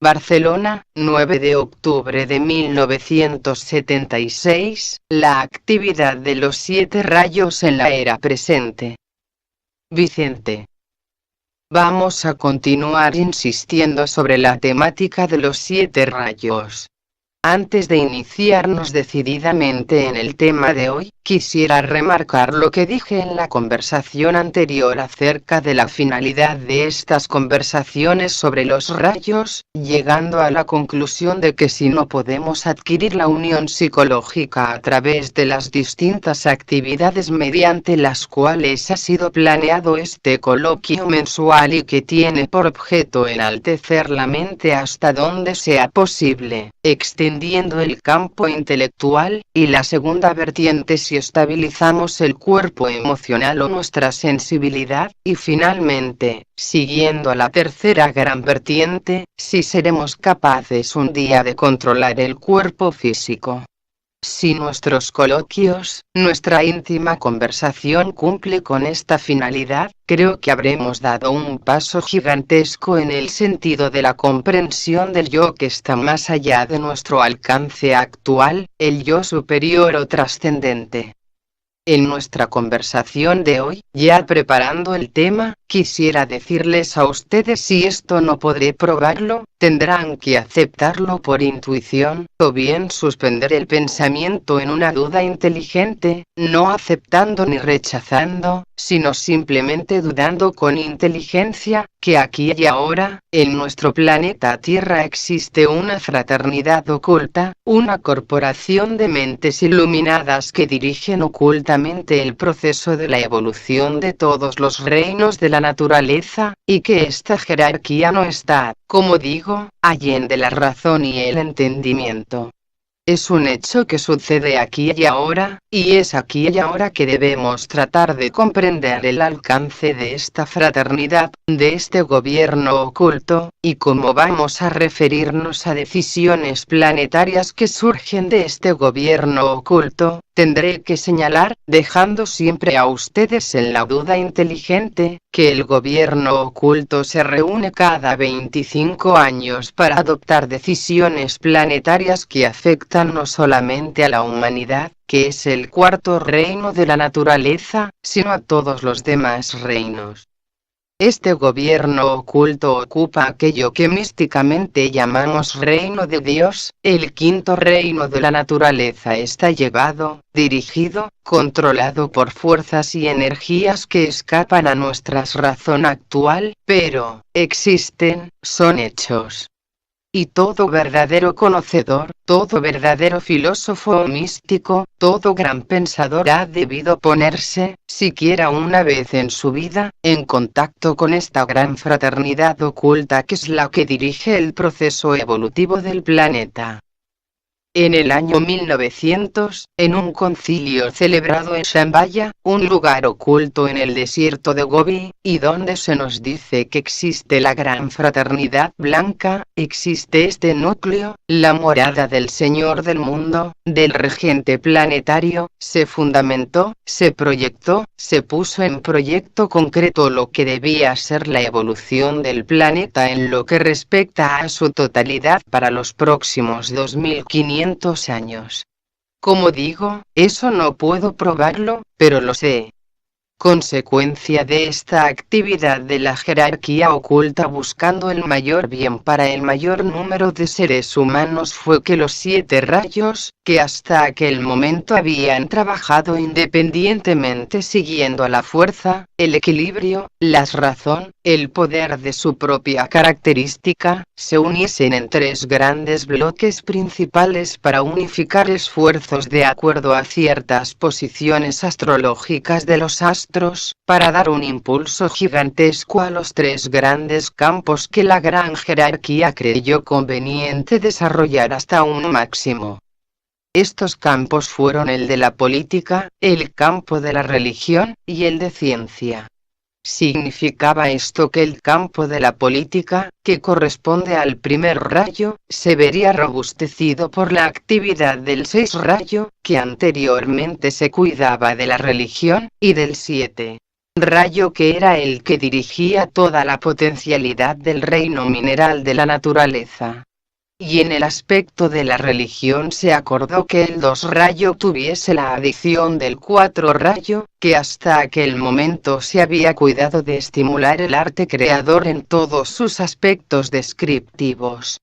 Barcelona, 9 de octubre de 1976, la actividad de los 7 rayos en la era presente. Vicente. Vamos a continuar insistiendo sobre la temática de los 7 rayos. Antes de iniciarnos decididamente en el tema de hoy, quisiera remarcar lo que dije en la conversación anterior acerca de la finalidad de estas conversaciones sobre los rayos, llegando a la conclusión de que si no podemos adquirir la unión psicológica a través de las distintas actividades mediante las cuales ha sido planeado este coloquio mensual y que tiene por objeto enaltecer la mente hasta donde sea posible, extendiendo el campo intelectual, y la segunda vertiente si estabilizamos el cuerpo emocional o nuestra sensibilidad, y finalmente, siguiendo a la tercera gran vertiente, si seremos capaces un día de controlar el cuerpo físico. Si nuestros coloquios, nuestra íntima conversación cumple con esta finalidad, creo que habremos dado un paso gigantesco en el sentido de la comprensión del yo que está más allá de nuestro alcance actual, el yo superior o trascendente. En nuestra conversación de hoy, ya preparando el tema, quisiera decirles a ustedes si esto no podré probarlo, tendrán que aceptarlo por intuición, o bien suspender el pensamiento en una duda inteligente, no aceptando ni rechazando, sino simplemente dudando con inteligencia, que aquí y ahora, en nuestro planeta Tierra existe una fraternidad oculta, una corporación de mentes iluminadas que dirigen ocultamente el proceso de la evolución de todos los reinos de la naturaleza, y que esta jerarquía no está, como digo, allende la razón y el entendimiento. Es un hecho que sucede aquí y ahora, y es aquí y ahora que debemos tratar de comprender el alcance de esta fraternidad, de este gobierno oculto, y cómo vamos a referirnos a decisiones planetarias que surgen de este gobierno oculto. Tendré que señalar, dejando siempre a ustedes en la duda inteligente, que el gobierno oculto se reúne cada 25 años para adoptar decisiones planetarias que afectan no solamente a la humanidad, que es el cuarto reino de la naturaleza, sino a todos los demás reinos. Este gobierno oculto ocupa aquello que místicamente llamamos reino de Dios, el quinto reino de la naturaleza está llevado, dirigido, controlado por fuerzas y energías que escapan a nuestra razón actual, pero, existen, son hechos. Y todo verdadero conocedor, todo verdadero filósofo o místico, todo gran pensador ha debido ponerse, siquiera una vez en su vida, en contacto con esta gran fraternidad oculta que es la que dirige el proceso evolutivo del planeta. En el año 1900, en un concilio celebrado en Shambhala, un lugar oculto en el desierto de Gobi, y donde se nos dice que existe la gran fraternidad blanca, existe este núcleo, la morada del Señor del mundo, del regente planetario, se fundamentó, se proyectó, se puso en proyecto concreto lo que debía ser la evolución del planeta en lo que respecta a su totalidad para los próximos 2500 años. Como digo, eso no puedo probarlo, pero lo sé. Consecuencia de esta actividad de la jerarquía oculta buscando el mayor bien para el mayor número de seres humanos fue que los 7 rayos, que hasta aquel momento habían trabajado independientemente siguiendo a la fuerza, el equilibrio, la razón, el poder de su propia característica, se uniesen en 3 grandes bloques principales para unificar esfuerzos de acuerdo a ciertas posiciones astrológicas de los astros, para dar un impulso gigantesco a los 3 grandes campos que la gran jerarquía creyó conveniente desarrollar hasta un máximo. Estos campos fueron el de la política, el campo de la religión, y el de ciencia. Significaba esto que el campo de la política, que corresponde al primer rayo, se vería robustecido por la actividad del 6 rayo, que anteriormente se cuidaba de la religión, y del 7. rayo que era el que dirigía toda la potencialidad del reino mineral de la naturaleza. Y en el aspecto de la religión se acordó que el 2 rayo tuviese la adición del 4 rayo, que hasta aquel momento se había cuidado de estimular el arte creador en todos sus aspectos descriptivos.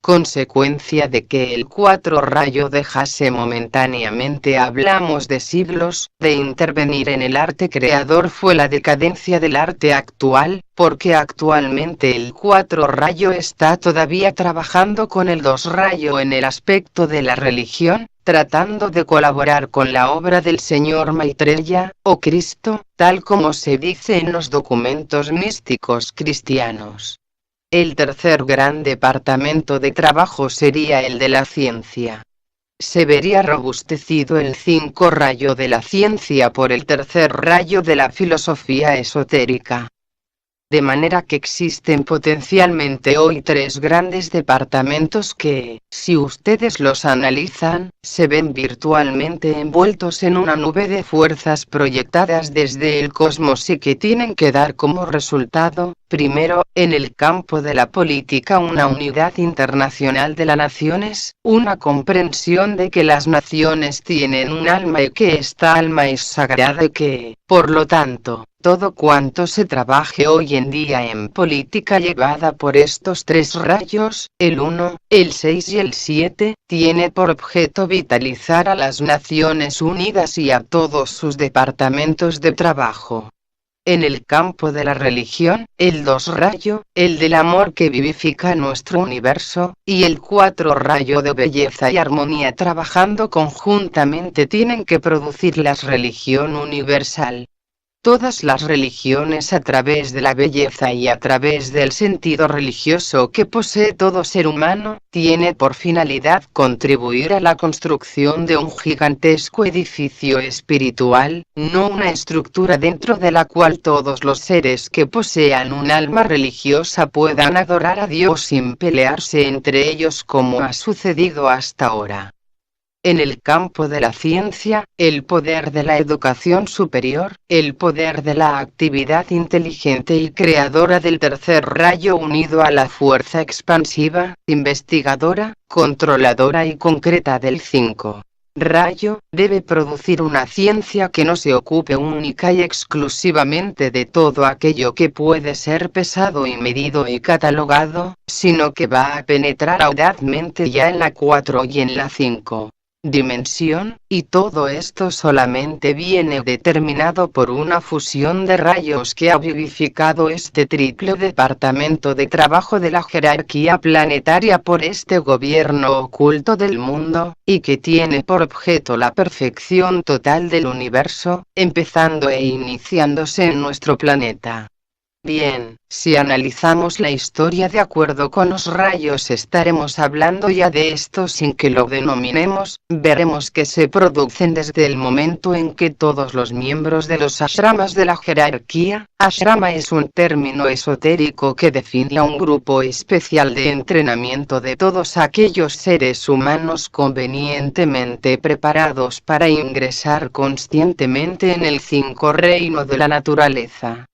Consecuencia de que el 4 rayo dejase momentáneamente, hablamos de siglos, de intervenir en el arte creador fue la decadencia del arte actual, porque actualmente el 4 rayo está todavía trabajando con el 2 rayo en el aspecto de la religión, tratando de colaborar con la obra del Señor Maitreya, o Cristo, tal como se dice en los documentos místicos cristianos. El tercer gran departamento de trabajo sería el de la ciencia. Se vería robustecido el 5 rayo de la ciencia por el tercer rayo de la filosofía esotérica. De manera que existen potencialmente hoy 3 grandes departamentos que, si ustedes los analizan, se ven virtualmente envueltos en una nube de fuerzas proyectadas desde el cosmos y que tienen que dar como resultado, primero, en el campo de la política una unidad internacional de las naciones, una comprensión de que las naciones tienen un alma y que esta alma es sagrada y que, por lo tanto, todo cuanto se trabaje hoy en día en política llevada por estos 3 rayos, el 1, el 6 y el 7, tiene por objeto vitalizar a las Naciones Unidas y a todos sus departamentos de trabajo. En el campo de la religión, el 2 rayo, el del amor que vivifica nuestro universo, y el 4 rayo de belleza y armonía trabajando conjuntamente tienen que producir la religión universal. Todas las religiones a través de la belleza y a través del sentido religioso que posee todo ser humano, tiene por finalidad contribuir a la construcción de un gigantesco edificio espiritual, no una estructura dentro de la cual todos los seres que posean un alma religiosa puedan adorar a Dios sin pelearse entre ellos como ha sucedido hasta ahora. En el campo de la ciencia, el poder de la educación superior, el poder de la actividad inteligente y creadora del tercer rayo unido a la fuerza expansiva, investigadora, controladora y concreta del 5 rayo, debe producir una ciencia que no se ocupe única y exclusivamente de todo aquello que puede ser pesado y medido y catalogado, sino que va a penetrar audazmente ya en la 4 y en la 5 dimensión, y todo esto solamente viene determinado por una fusión de rayos que ha vivificado este triple departamento de trabajo de la jerarquía planetaria por este gobierno oculto del mundo, y que tiene por objeto la perfección total del universo, empezando e iniciándose en nuestro planeta. Bien, si analizamos la historia de acuerdo con los rayos estaremos hablando ya de esto sin que lo denominemos, veremos que se producen desde el momento en que todos los miembros de los ashramas de la jerarquía, ashrama es un término esotérico que define a un grupo especial de entrenamiento de todos aquellos seres humanos convenientemente preparados para ingresar conscientemente en el 5 reino de la naturaleza.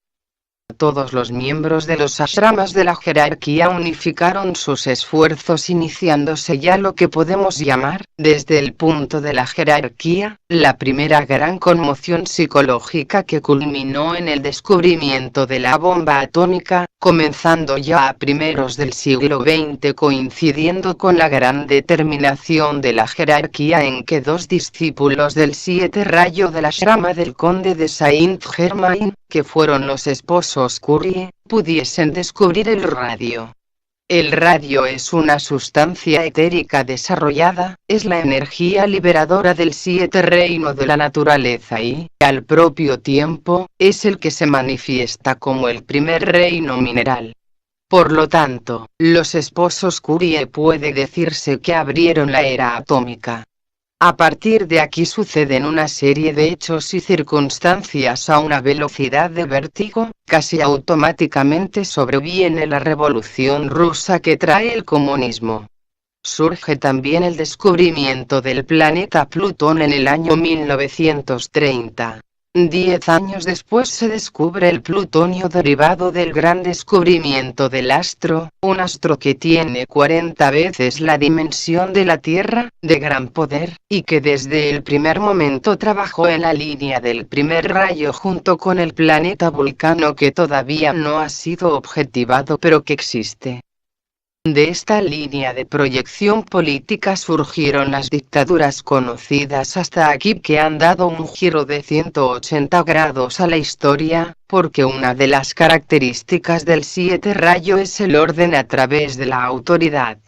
Todos los miembros de los ashramas de la jerarquía unificaron sus esfuerzos iniciándose ya lo que podemos llamar, desde el punto de la jerarquía, la primera gran conmoción psicológica que culminó en el descubrimiento de la bomba atómica, comenzando ya a primeros del siglo XX coincidiendo con la gran determinación de la jerarquía en que 2 discípulos del 7 rayo del ashrama del conde de Saint-Germain, que fueron los esposos Curie, pudiesen descubrir el radio. El radio es una sustancia etérica desarrollada, es la energía liberadora del 7 reino de la naturaleza y, al propio tiempo, es el que se manifiesta como el primer reino mineral. Por lo tanto, los esposos Curie puede decirse que abrieron la era atómica. A partir de aquí suceden una serie de hechos y circunstancias a una velocidad de vértigo, casi automáticamente sobreviene la revolución rusa que trae el comunismo. Surge también el descubrimiento del planeta Plutón en el año 1930. 10 años después se descubre el plutonio derivado del gran descubrimiento del astro, un astro que tiene 40 veces la dimensión de la Tierra, de gran poder, y que desde el primer momento trabajó en la línea del primer rayo junto con el planeta Vulcano, que todavía no ha sido objetivado pero que existe. De esta línea de proyección política surgieron las dictaduras conocidas hasta aquí, que han dado un giro de 180 grados a la historia, porque una de las características del 7 rayo es el orden a través de la autoridad.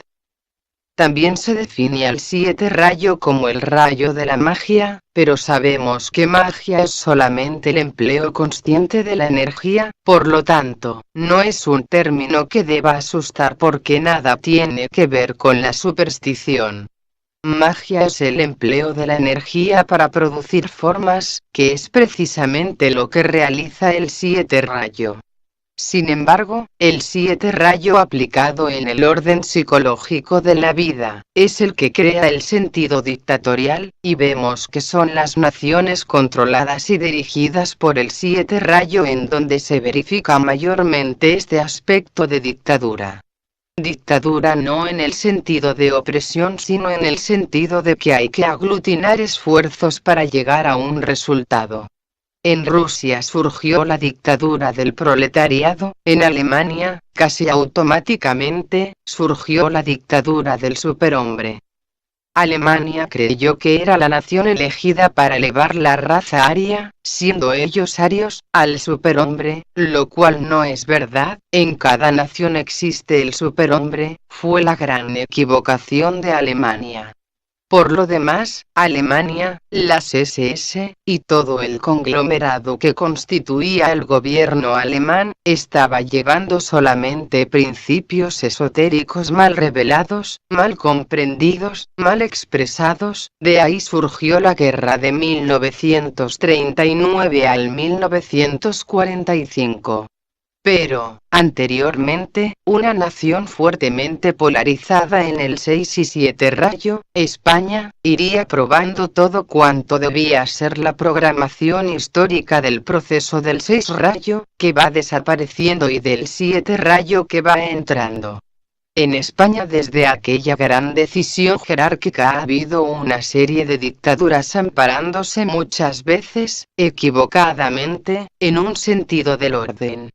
También se define al 7 rayo como el rayo de la magia, pero sabemos que magia es solamente el empleo consciente de la energía, por lo tanto, no es un término que deba asustar porque nada tiene que ver con la superstición. Magia es el empleo de la energía para producir formas, que es precisamente lo que realiza el 7 rayo. Sin embargo, el 7 rayo aplicado en el orden psicológico de la vida, es el que crea el sentido dictatorial, y vemos que son las naciones controladas y dirigidas por el 7 rayo en donde se verifica mayormente este aspecto de dictadura. Dictadura no en el sentido de opresión, sino en el sentido de que hay que aglutinar esfuerzos para llegar a un resultado. En Rusia surgió la dictadura del proletariado, en Alemania, casi automáticamente, surgió la dictadura del superhombre. Alemania creyó que era la nación elegida para elevar la raza aria, siendo ellos arios, al superhombre, lo cual no es verdad. En cada nación existe el superhombre, fue la gran equivocación de Alemania. Por lo demás, Alemania, las SS, y todo el conglomerado que constituía el gobierno alemán, estaba llevando solamente principios esotéricos mal revelados, mal comprendidos, mal expresados. De ahí surgió la guerra de 1939 al 1945. Pero, anteriormente, una nación fuertemente polarizada en el 6 y 7 rayo, España, iría probando todo cuanto debía ser la programación histórica del proceso del 6 rayo, que va desapareciendo, y del 7 rayo que va entrando. En España desde aquella gran decisión jerárquica ha habido una serie de dictaduras amparándose muchas veces, equivocadamente, en un sentido del orden.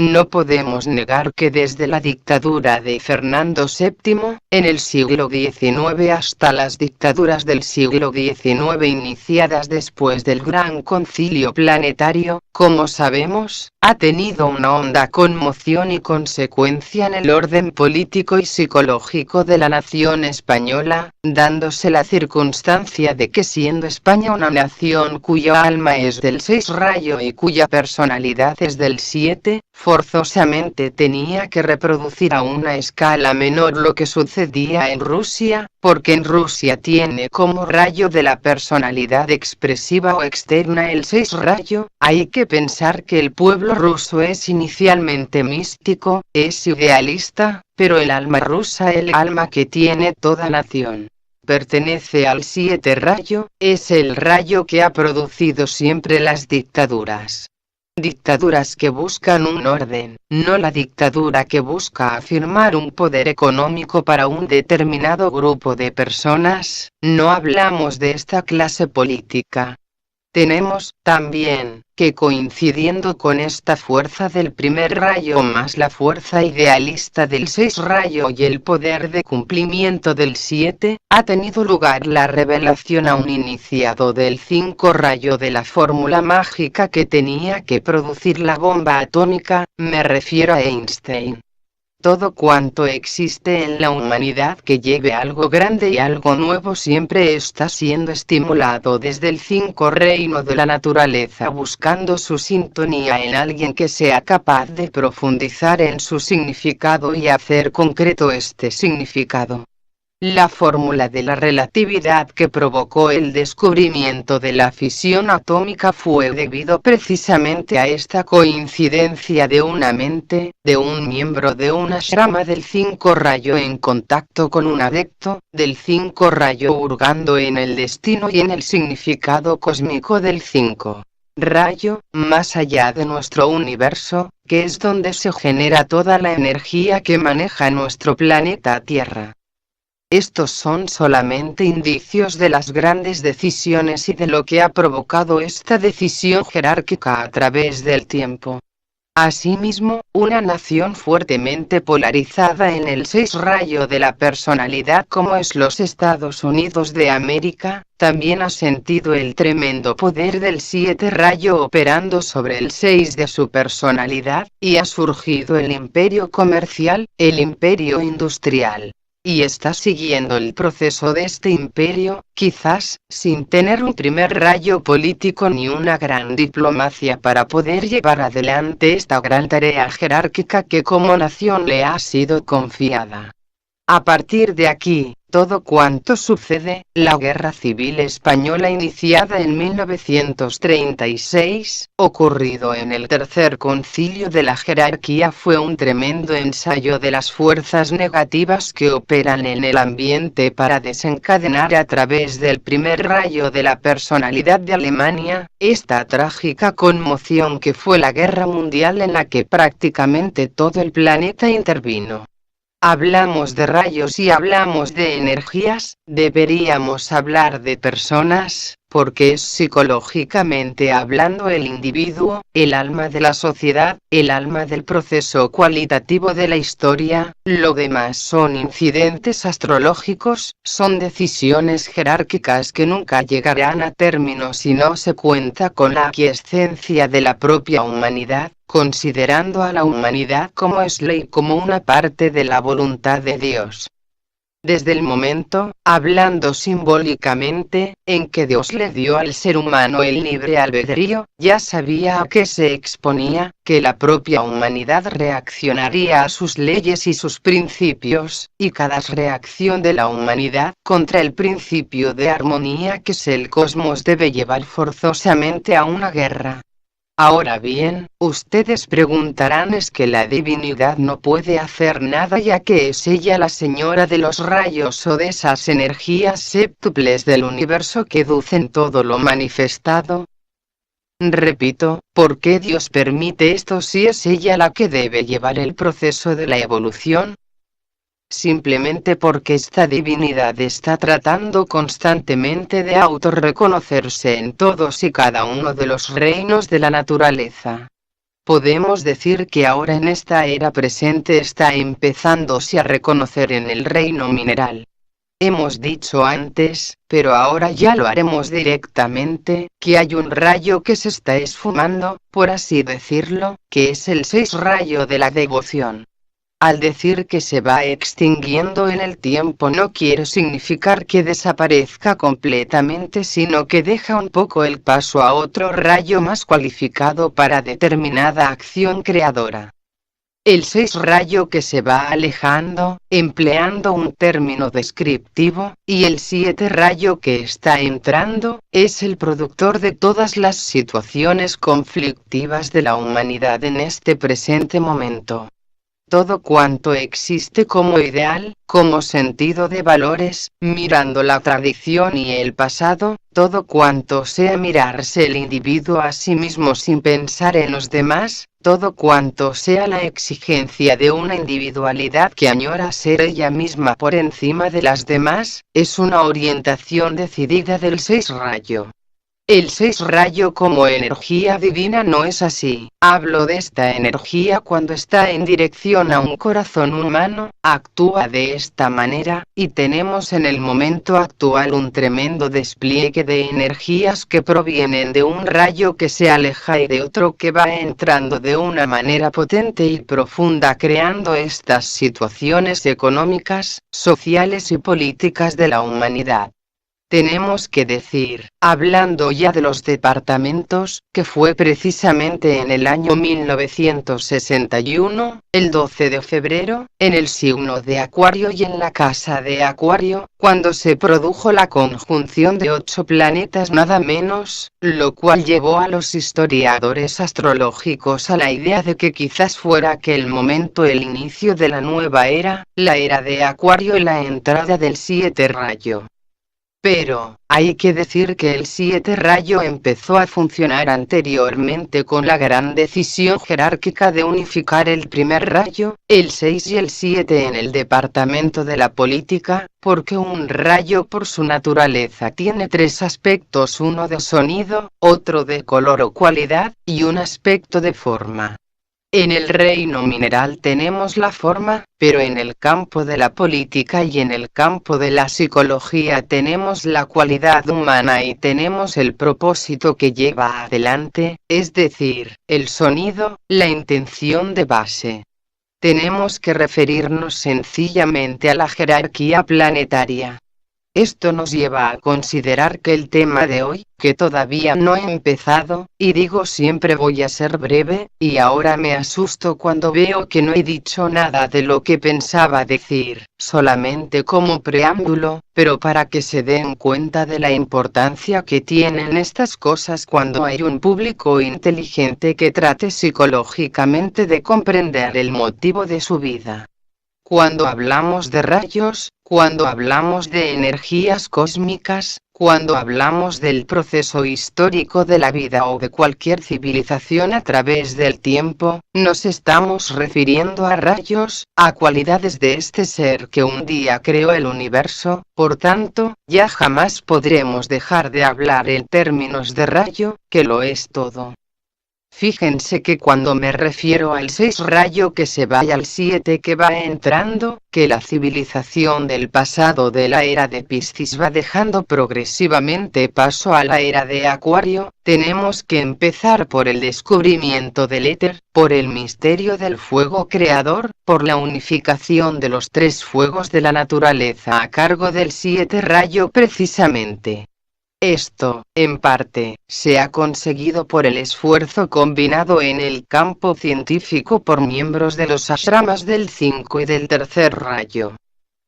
No podemos negar que desde la dictadura de Fernando VII, en el siglo XIX, hasta las dictaduras del siglo XIX iniciadas después del Gran Concilio Planetario, como sabemos, ha tenido una honda conmoción y consecuencia en el orden político y psicológico de la nación española, dándose la circunstancia de que, siendo España una nación cuya alma es del 6 rayo y cuya personalidad es del 7, forzosamente tenía que reproducir a una escala menor lo que sucedía en Rusia, porque en Rusia tiene como rayo de la personalidad expresiva o externa el 6 rayo. Hay que pensar que el pueblo ruso es inicialmente místico, es idealista, pero el alma rusa, el alma que tiene toda nación, pertenece al 7 rayo, es el rayo que ha producido siempre las dictaduras. Dictaduras que buscan un orden, no la dictadura que busca afirmar un poder económico para un determinado grupo de personas. No hablamos de esta clase política. Tenemos, también, que coincidiendo con esta fuerza del primer rayo más la fuerza idealista del 6 rayo y el poder de cumplimiento del 7, ha tenido lugar la revelación a un iniciado del 5 rayo de la fórmula mágica que tenía que producir la bomba atómica, me refiero a Einstein. Todo cuanto existe en la humanidad que lleve algo grande y algo nuevo siempre está siendo estimulado desde el 5 reino de la naturaleza, buscando su sintonía en alguien que sea capaz de profundizar en su significado y hacer concreto este significado. La fórmula de la relatividad que provocó el descubrimiento de la fisión atómica fue debido precisamente a esta coincidencia de una mente, de un miembro de una rama del 5 rayo en contacto con un adepto del 5 rayo, hurgando en el destino y en el significado cósmico del 5. rayo, más allá de nuestro universo, que es donde se genera toda la energía que maneja nuestro planeta Tierra. Estos son solamente indicios de las grandes decisiones y de lo que ha provocado esta decisión jerárquica a través del tiempo. Asimismo, una nación fuertemente polarizada en el 6 rayo de la personalidad como es los Estados Unidos de América, también ha sentido el tremendo poder del 7 rayo operando sobre el 6 de su personalidad, y ha surgido el imperio comercial, el imperio industrial. Y está siguiendo el proceso de este imperio, quizás, sin tener un primer rayo político ni una gran diplomacia para poder llevar adelante esta gran tarea jerárquica que como nación le ha sido confiada. A partir de aquí, todo cuanto sucede, la Guerra Civil Española iniciada en 1936, ocurrido en el Tercer Concilio de la Jerarquía fue un tremendo ensayo de las fuerzas negativas que operan en el ambiente para desencadenar a través del primer rayo de la personalidad de Alemania, esta trágica conmoción que fue la Guerra Mundial en la que prácticamente todo el planeta intervino. Hablamos de rayos y hablamos de energías, deberíamos hablar de personas, porque es psicológicamente hablando el individuo, el alma de la sociedad, el alma del proceso cualitativo de la historia, lo demás son incidentes astrológicos, son decisiones jerárquicas que nunca llegarán a término si no se cuenta con la aquiescencia de la propia humanidad, considerando a la humanidad como es ley, como una parte de la voluntad de Dios. Desde el momento, hablando simbólicamente, en que Dios le dio al ser humano el libre albedrío, ya sabía a qué se exponía, que la propia humanidad reaccionaría a sus leyes y sus principios, y cada reacción de la humanidad contra el principio de armonía que es el cosmos debe llevar forzosamente a una guerra. Ahora bien, ustedes preguntarán, ¿es que la divinidad no puede hacer nada ya que es ella la señora de los rayos o de esas energías séptuples del universo que ducen todo lo manifestado? Repito, ¿por qué Dios permite esto si es ella la que debe llevar el proceso de la evolución? Simplemente porque esta divinidad está tratando constantemente de autorreconocerse en todos y cada uno de los reinos de la naturaleza. Podemos decir que ahora en esta era presente está empezándose a reconocer en el reino mineral. Hemos dicho antes, pero ahora ya lo haremos directamente, que hay un rayo que se está esfumando, por así decirlo, que es el 6 rayo de la devoción. Al decir que se va extinguiendo en el tiempo no quiere significar que desaparezca completamente, sino que deja un poco el paso a otro rayo más cualificado para determinada acción creadora. El 6 rayo que se va alejando, empleando un término descriptivo, y el 7 rayo que está entrando, es el productor de todas las situaciones conflictivas de la humanidad en este presente momento. Todo cuanto existe como ideal, como sentido de valores, mirando la tradición y el pasado, todo cuanto sea mirarse el individuo a sí mismo sin pensar en los demás, todo cuanto sea la exigencia de una individualidad que añora ser ella misma por encima de las demás, es una orientación decidida del 6 rayo. El 6 rayo como energía divina no es así. Hablo de esta energía cuando está en dirección a un corazón humano, actúa de esta manera, y tenemos en el momento actual un tremendo despliegue de energías que provienen de un rayo que se aleja y de otro que va entrando de una manera potente y profunda, creando estas situaciones económicas, sociales y políticas de la humanidad. Tenemos que decir, hablando ya de los departamentos, que fue precisamente en el año 1961, el 12 de febrero, en el signo de Acuario y en la casa de Acuario, cuando se produjo la conjunción de 8 planetas nada menos, lo cual llevó a los historiadores astrológicos a la idea de que quizás fuera aquel momento el inicio de la nueva era, la era de Acuario y la entrada del 7 rayo. Pero, hay que decir que el 7 rayo empezó a funcionar anteriormente con la gran decisión jerárquica de unificar el primer rayo, el 6 y el 7 en el departamento de la política, porque un rayo por su naturaleza tiene tres aspectos: uno de sonido, otro de color o cualidad, y un aspecto de forma. En el reino mineral tenemos la forma, pero en el campo de la política y en el campo de la psicología tenemos la cualidad humana y tenemos el propósito que lleva adelante, es decir, el sonido, la intención de base. Tenemos que referirnos sencillamente a la jerarquía planetaria. Esto nos lleva a considerar que el tema de hoy, que todavía no he empezado, y digo siempre voy a ser breve, y ahora me asusto cuando veo que no he dicho nada de lo que pensaba decir, solamente como preámbulo, pero para que se den cuenta de la importancia que tienen estas cosas cuando hay un público inteligente que trate psicológicamente de comprender el motivo de su vida. Cuando hablamos de rayos, cuando hablamos de energías cósmicas, cuando hablamos del proceso histórico de la vida o de cualquier civilización a través del tiempo, nos estamos refiriendo a rayos, a cualidades de este ser que un día creó el universo. Por tanto, ya jamás podremos dejar de hablar en términos de rayo, que lo es todo. Fíjense que cuando me refiero al 6 rayo que se va y al 7 que va entrando, que la civilización del pasado de la era de Piscis va dejando progresivamente paso a la era de Acuario, tenemos que empezar por el descubrimiento del éter, por el misterio del fuego creador, por la unificación de los tres fuegos de la naturaleza a cargo del 7 rayo precisamente. Esto, en parte, se ha conseguido por el esfuerzo combinado en el campo científico por miembros de los ashramas del 5 y del tercer rayo.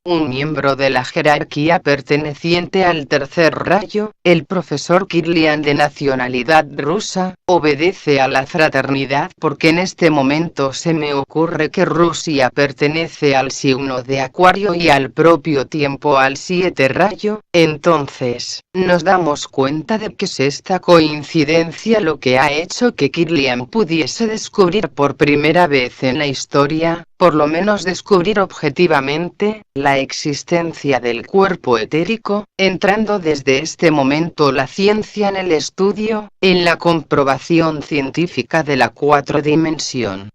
Un miembro de la jerarquía perteneciente al tercer rayo, el profesor Kirlian de nacionalidad rusa, obedece a la fraternidad porque en este momento se me ocurre que Rusia pertenece al signo de Acuario y al propio tiempo al 7 rayo, entonces, nos damos cuenta de que es esta coincidencia lo que ha hecho que Kirlian pudiese descubrir por primera vez en la historia, por lo menos descubrir objetivamente, la existencia del cuerpo etérico, entrando desde este momento la ciencia en el estudio, en la comprobación científica de la 4 dimensión.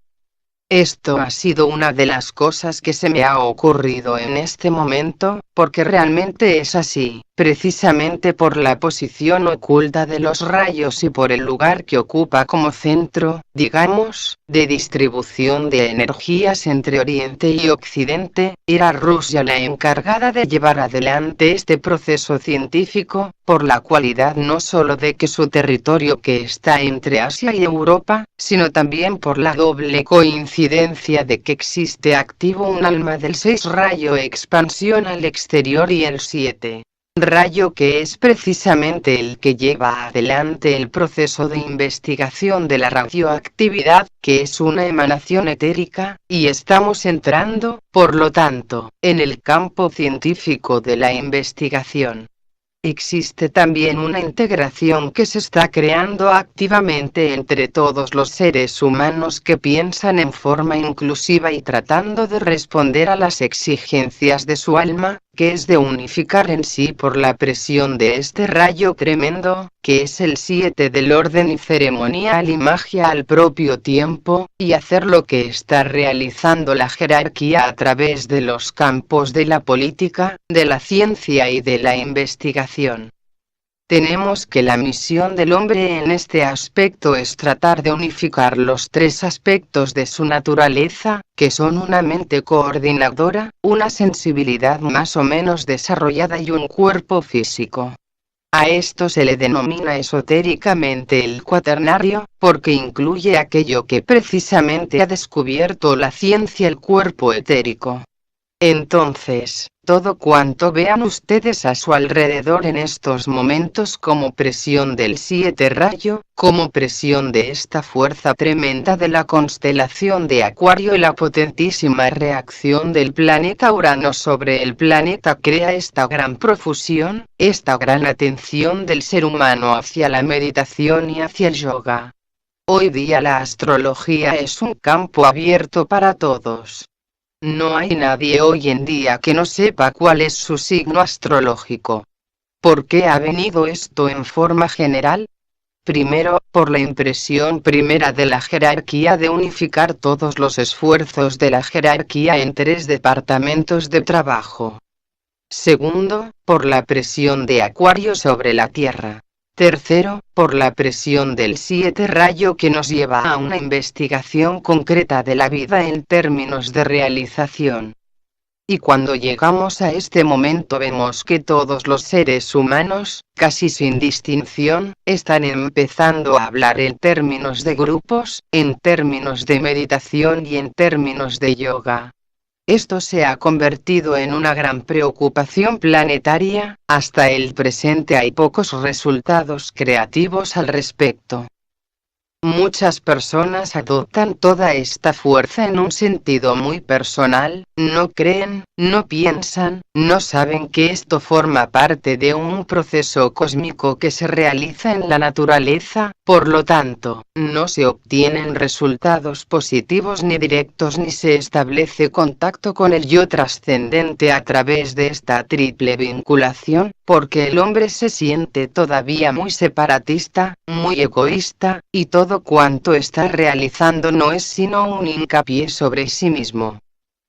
Esto ha sido una de las cosas que se me ha ocurrido en este momento, porque realmente es así, precisamente por la posición oculta de los rayos y por el lugar que ocupa como centro, digamos, de distribución de energías entre Oriente y Occidente. Era Rusia la encargada de llevar adelante este proceso científico, por la cualidad no solo de que su territorio que está entre Asia y Europa, sino también por la doble coincidencia de que existe activo un alma del 6 rayo expansión al exterior y el 7 rayo que es precisamente el que lleva adelante el proceso de investigación de la radioactividad, que es una emanación etérica, y estamos entrando, por lo tanto, en el campo científico de la investigación. Existe también una integración que se está creando activamente entre todos los seres humanos que piensan en forma inclusiva y tratando de responder a las exigencias de su alma, que es de unificar en sí por la presión de este rayo tremendo, que es el 7 del orden y ceremonial y magia al propio tiempo, y hacer lo que está realizando la jerarquía a través de los campos de la política, de la ciencia y de la investigación. Tenemos que la misión del hombre en este aspecto es tratar de unificar los tres aspectos de su naturaleza, que son una mente coordinadora, una sensibilidad más o menos desarrollada y un cuerpo físico. A esto se le denomina esotéricamente el cuaternario, porque incluye aquello que precisamente ha descubierto la ciencia, el cuerpo etérico. Entonces, todo cuanto vean ustedes a su alrededor en estos momentos como presión del 7 rayo, como presión de esta fuerza tremenda de la constelación de Acuario y la potentísima reacción del planeta Urano sobre el planeta crea esta gran profusión, esta gran atención del ser humano hacia la meditación y hacia el yoga. Hoy día la astrología es un campo abierto para todos. No hay nadie hoy en día que no sepa cuál es su signo astrológico. ¿Por qué ha venido esto en forma general? Primero, por la impresión primera de la jerarquía de unificar todos los esfuerzos de la jerarquía en 3 departamentos de trabajo. Segundo, por la presión de Acuario sobre la Tierra. Tercero, por la presión del 7 rayo que nos lleva a una investigación concreta de la vida en términos de realización. Y cuando llegamos a este momento vemos que todos los seres humanos, casi sin distinción, están empezando a hablar en términos de grupos, en términos de meditación y en términos de yoga. Esto se ha convertido en una gran preocupación planetaria, hasta el presente hay pocos resultados creativos al respecto. Muchas personas adoptan toda esta fuerza en un sentido muy personal, no creen, no piensan, no saben que esto forma parte de un proceso cósmico que se realiza en la naturaleza, por lo tanto, no se obtienen resultados positivos ni directos ni se establece contacto con el yo trascendente a través de esta triple vinculación, porque el hombre se siente todavía muy separatista, muy egoísta, y todo cuanto está realizando no es sino un hincapié sobre sí mismo.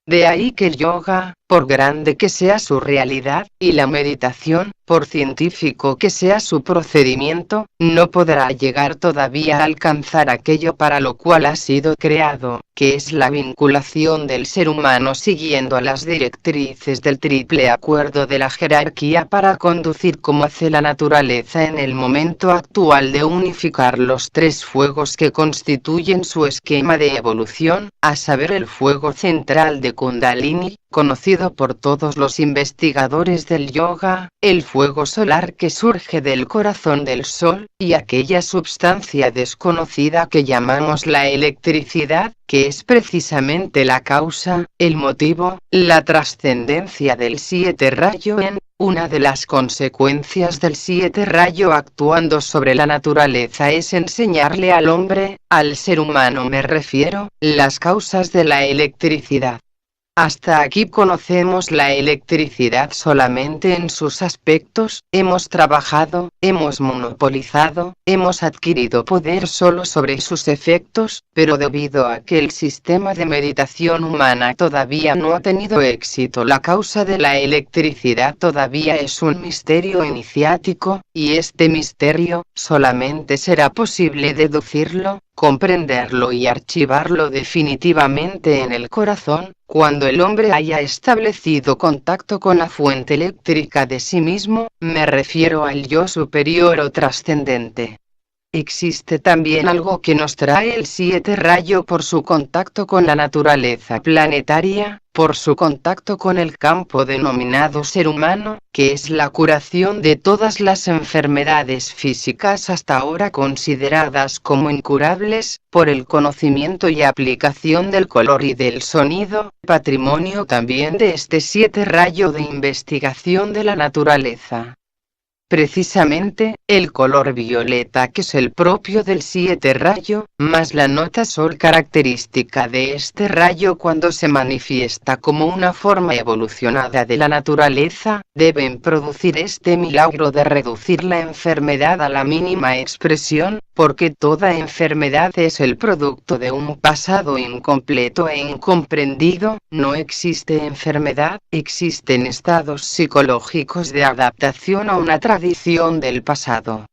De ahí que el yoga, por grande que sea su realidad, y la meditación, por científico que sea su procedimiento, no podrá llegar todavía a alcanzar aquello para lo cual ha sido creado, que es la vinculación del ser humano siguiendo a las directrices del triple acuerdo de la jerarquía para conducir como hace la naturaleza en el momento actual de unificar los 3 fuegos que constituyen su esquema de evolución, a saber el fuego central de Kundalini, conocido por todos los investigadores del yoga, el fuego solar que surge del corazón del sol, y aquella sustancia desconocida que llamamos la electricidad, que es precisamente la causa, el motivo, la trascendencia del 7 rayo en una de las consecuencias del 7 rayo actuando sobre la naturaleza es enseñarle al hombre, al ser humano me refiero, las causas de la electricidad. Hasta aquí conocemos la electricidad solamente en sus aspectos, hemos trabajado, hemos monopolizado, hemos adquirido poder solo sobre sus efectos, pero debido a que el sistema de meditación humana todavía no ha tenido éxito, la causa de la electricidad todavía es un misterio iniciático, y este misterio solamente será posible deducirlo, comprenderlo y archivarlo definitivamente en el corazón, cuando el hombre haya establecido contacto con la fuente eléctrica de sí mismo, me refiero al yo superior o trascendente. Existe también algo que nos trae el 7 rayo por su contacto con la naturaleza planetaria, por su contacto con el campo denominado ser humano, que es la curación de todas las enfermedades físicas hasta ahora consideradas como incurables, por el conocimiento y aplicación del color y del sonido, patrimonio también de este 7 rayo de investigación de la naturaleza. Precisamente, el color violeta que es el propio del 7 rayo, más la nota sol característica de este rayo cuando se manifiesta como una forma evolucionada de la naturaleza, deben producir este milagro de reducir la enfermedad a la mínima expresión, porque toda enfermedad es el producto de un pasado incompleto e incomprendido, no existe enfermedad, existen estados psicológicos de adaptación a una tradición del pasado.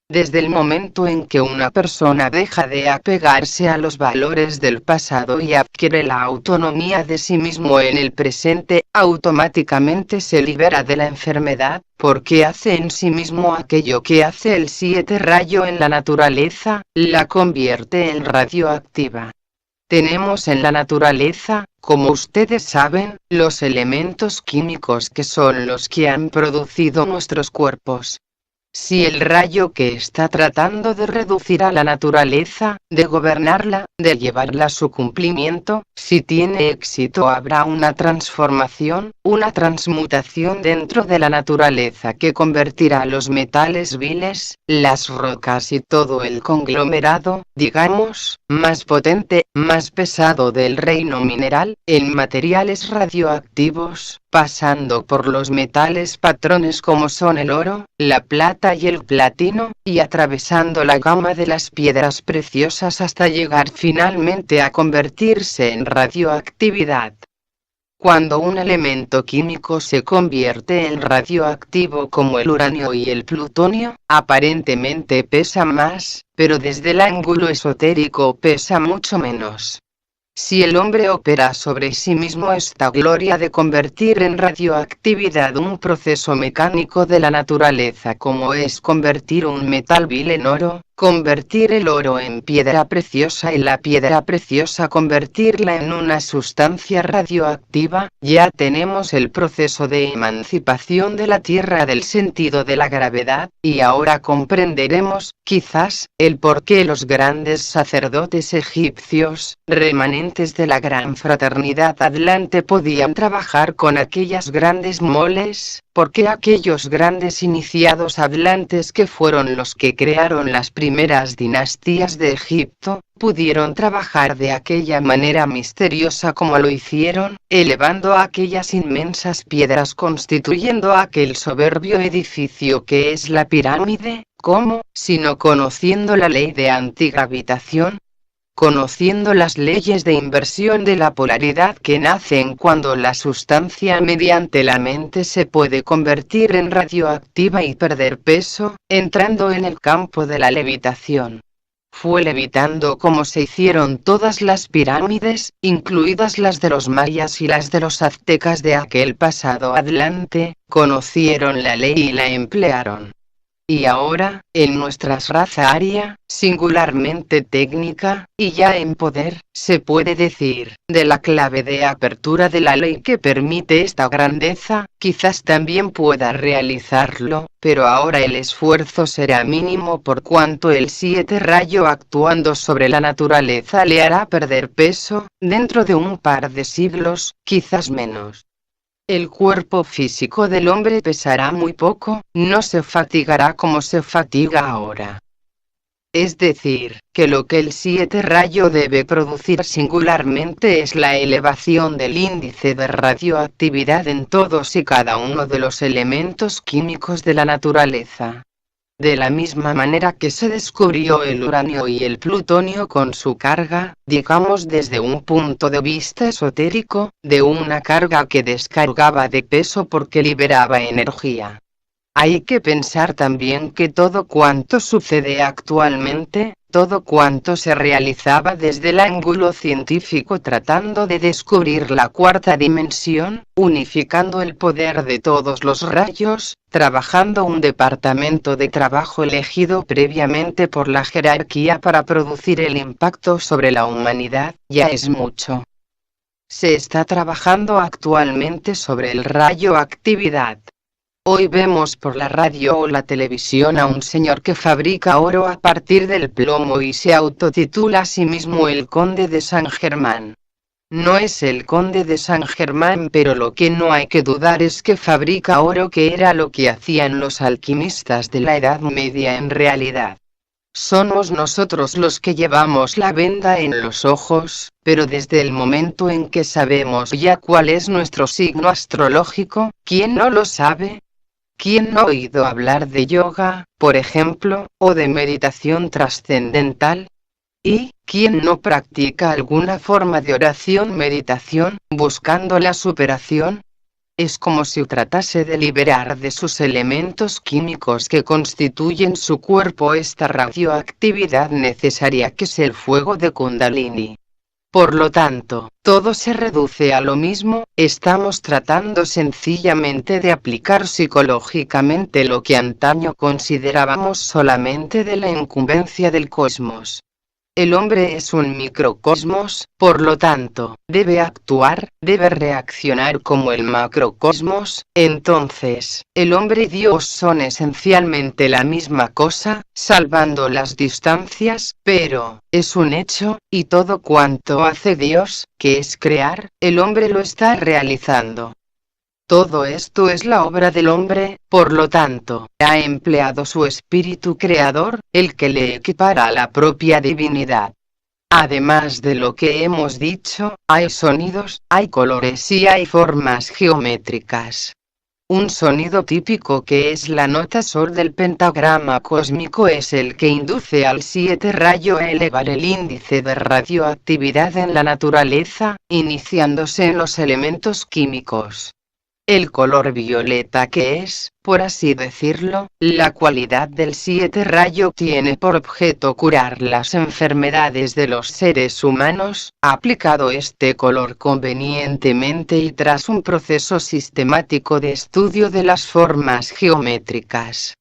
Desde el momento en que una persona deja de apegarse a los valores del pasado y adquiere la autonomía de sí mismo en el presente, automáticamente se libera de la enfermedad, porque hace en sí mismo aquello que hace el 7 rayo en la naturaleza, la convierte en radioactiva. Tenemos en la naturaleza, Como ustedes saben, los elementos químicos que son los que han producido nuestros cuerpos. Si el rayo que está tratando de reducir a la naturaleza, de gobernarla, de llevarla a su cumplimiento, si tiene éxito habrá una transformación, una transmutación dentro de la naturaleza que convertirá los metales viles, las rocas y todo el conglomerado, digamos, más potente, más pesado del reino mineral, en materiales radioactivos, pasando por los metales patrones como son el oro, la plata y el platino, y atravesando la gama de las piedras preciosas hasta llegar finalmente a convertirse en radioactividad. Cuando un elemento químico se convierte en radioactivo como el uranio y el plutonio, aparentemente pesa más, pero desde el ángulo esotérico pesa mucho menos. Si el hombre opera sobre sí mismo esta gloria de convertir en radioactividad un proceso mecánico de la naturaleza como es convertir un metal vil en oro, convertir el oro en piedra preciosa y la piedra preciosa convertirla en una sustancia radioactiva, ya tenemos el proceso de emancipación de la Tierra del sentido de la gravedad, y ahora comprenderemos, quizás, el por qué los grandes sacerdotes egipcios, remanentes de la gran fraternidad Atlante podían trabajar con aquellas grandes moles, porque aquellos grandes iniciados atlantes que fueron los que crearon las primeras dinastías de Egipto, pudieron trabajar de aquella manera misteriosa como lo hicieron, elevando aquellas inmensas piedras constituyendo aquel soberbio edificio que es la pirámide, ¿cómo? Sino conociendo la ley de antigravitación, conociendo las leyes de inversión de la polaridad que nacen cuando la sustancia mediante la mente se puede convertir en radioactiva y perder peso, entrando en el campo de la levitación. Fue levitando como se hicieron todas las pirámides, incluidas las de los mayas y las de los aztecas de aquel pasado Atlante, conocieron la ley y la emplearon. Y ahora, en nuestra raza aria, singularmente técnica, y ya en poder, se puede decir, de la clave de apertura de la ley que permite esta grandeza, quizás también pueda realizarlo, pero ahora el esfuerzo será mínimo por cuanto el 7 rayo actuando sobre la naturaleza le hará perder peso, dentro de un par de siglos, quizás menos. El cuerpo físico del hombre pesará muy poco, no se fatigará como se fatiga ahora. Es decir, que lo que el 7 rayo debe producir singularmente es la elevación del índice de radioactividad en todos y cada uno de los elementos químicos de la naturaleza. De la misma manera que se descubrió el uranio y el plutonio con su carga, digamos desde un punto de vista esotérico, de una carga que descargaba de peso porque liberaba energía. Hay que pensar también que todo cuanto sucede actualmente, todo cuanto se realizaba desde el ángulo científico tratando de descubrir la cuarta dimensión, unificando el poder de todos los rayos, trabajando un departamento de trabajo elegido previamente por la jerarquía para producir el impacto sobre la humanidad, ya es mucho. Se está trabajando actualmente sobre el radioactividad. Hoy vemos por la radio o la televisión a un señor que fabrica oro a partir del plomo y se autotitula a sí mismo el Conde de San Germán. No es el Conde de San Germán, pero lo que no hay que dudar es que fabrica oro, que era lo que hacían los alquimistas de la Edad Media en realidad. Somos nosotros los que llevamos la venda en los ojos, pero desde el momento en que sabemos ya cuál es nuestro signo astrológico, ¿quién no lo sabe? ¿Quién no ha oído hablar de yoga, por ejemplo, o de meditación trascendental? ¿Y quién no practica alguna forma de oración-meditación, buscando la superación? Es como si tratase de liberar de sus elementos químicos que constituyen su cuerpo esta radioactividad necesaria que es el fuego de Kundalini. Por lo tanto, todo se reduce a lo mismo, estamos tratando sencillamente de aplicar psicológicamente lo que antaño considerábamos solamente de la incumbencia del cosmos. El hombre es un microcosmos, por lo tanto, debe actuar, debe reaccionar como el macrocosmos. Entonces, el hombre y Dios son esencialmente la misma cosa, salvando las distancias, pero, es un hecho, y todo cuanto hace Dios, que es crear, el hombre lo está realizando. Todo esto es la obra del hombre, por lo tanto, ha empleado su espíritu creador, el que le equipara a la propia divinidad. Además de lo que hemos dicho, hay sonidos, hay colores y hay formas geométricas. Un sonido típico que es la nota sol del pentagrama cósmico es el que induce al 7 rayo a elevar el índice de radioactividad en la naturaleza, iniciándose en los elementos químicos. El color violeta, que es, por así decirlo, la cualidad del 7 rayo, tiene por objeto curar las enfermedades de los seres humanos, aplicado este color convenientemente y tras un proceso sistemático de estudio de las formas geométricas.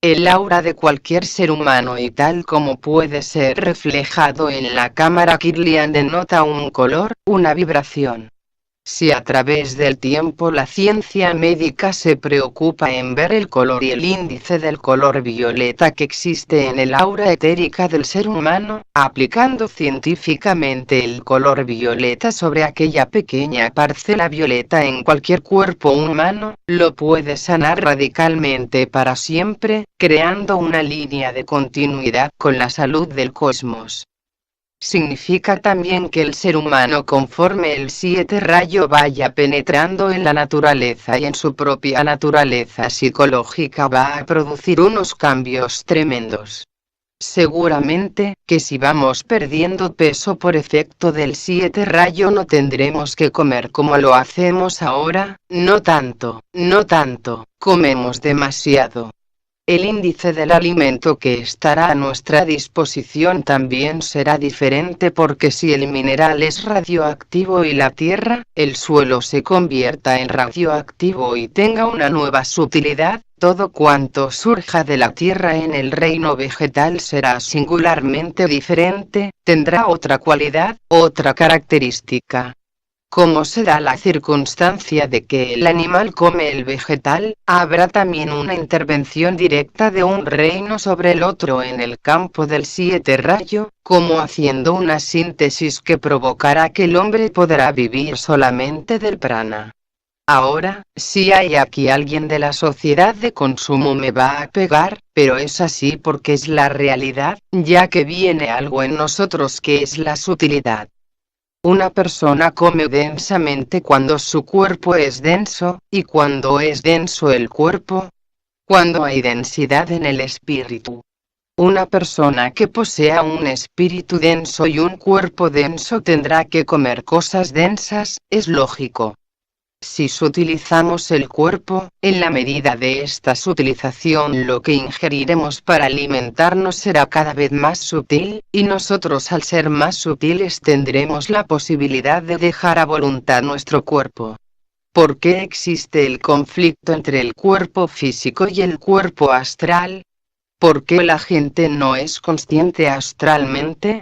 El aura de cualquier ser humano, y tal como puede ser reflejado en la cámara Kirlian, denota un color, una vibración. Si a través del tiempo la ciencia médica se preocupa en ver el color y el índice del color violeta que existe en el aura etérica del ser humano, aplicando científicamente el color violeta sobre aquella pequeña parcela violeta en cualquier cuerpo humano, lo puede sanar radicalmente para siempre, creando una línea de continuidad con la salud del cosmos. Significa también que el ser humano, conforme el 7 rayo vaya penetrando en la naturaleza y en su propia naturaleza psicológica, va a producir unos cambios tremendos. Seguramente, que si vamos perdiendo peso por efecto del 7 rayo, no tendremos que comer como lo hacemos ahora, no tanto, comemos demasiado. El índice del alimento que estará a nuestra disposición también será diferente, porque si el mineral es radioactivo y la tierra, el suelo se convierta en radioactivo y tenga una nueva sutilidad, todo cuanto surja de la tierra en el reino vegetal será singularmente diferente, tendrá otra cualidad, otra característica. Como se da la circunstancia de que el animal come el vegetal, habrá también una intervención directa de un reino sobre el otro en el campo del 7 rayo, como haciendo una síntesis que provocará que el hombre podrá vivir solamente del prana. Ahora, si hay aquí alguien de la sociedad de consumo, me va a pegar, pero es así porque es la realidad, ya que viene algo en nosotros que es la sutilidad. Una persona come densamente cuando su cuerpo es denso, y cuando es denso el cuerpo, cuando hay densidad en el espíritu. Una persona que posea un espíritu denso y un cuerpo denso tendrá que comer cosas densas, es lógico. Si sutilizamos el cuerpo, en la medida de esta sutilización lo que ingeriremos para alimentarnos será cada vez más sutil, y nosotros, al ser más sutiles, tendremos la posibilidad de dejar a voluntad nuestro cuerpo. ¿Por qué existe el conflicto entre el cuerpo físico y el cuerpo astral? ¿Por qué la gente no es consciente astralmente?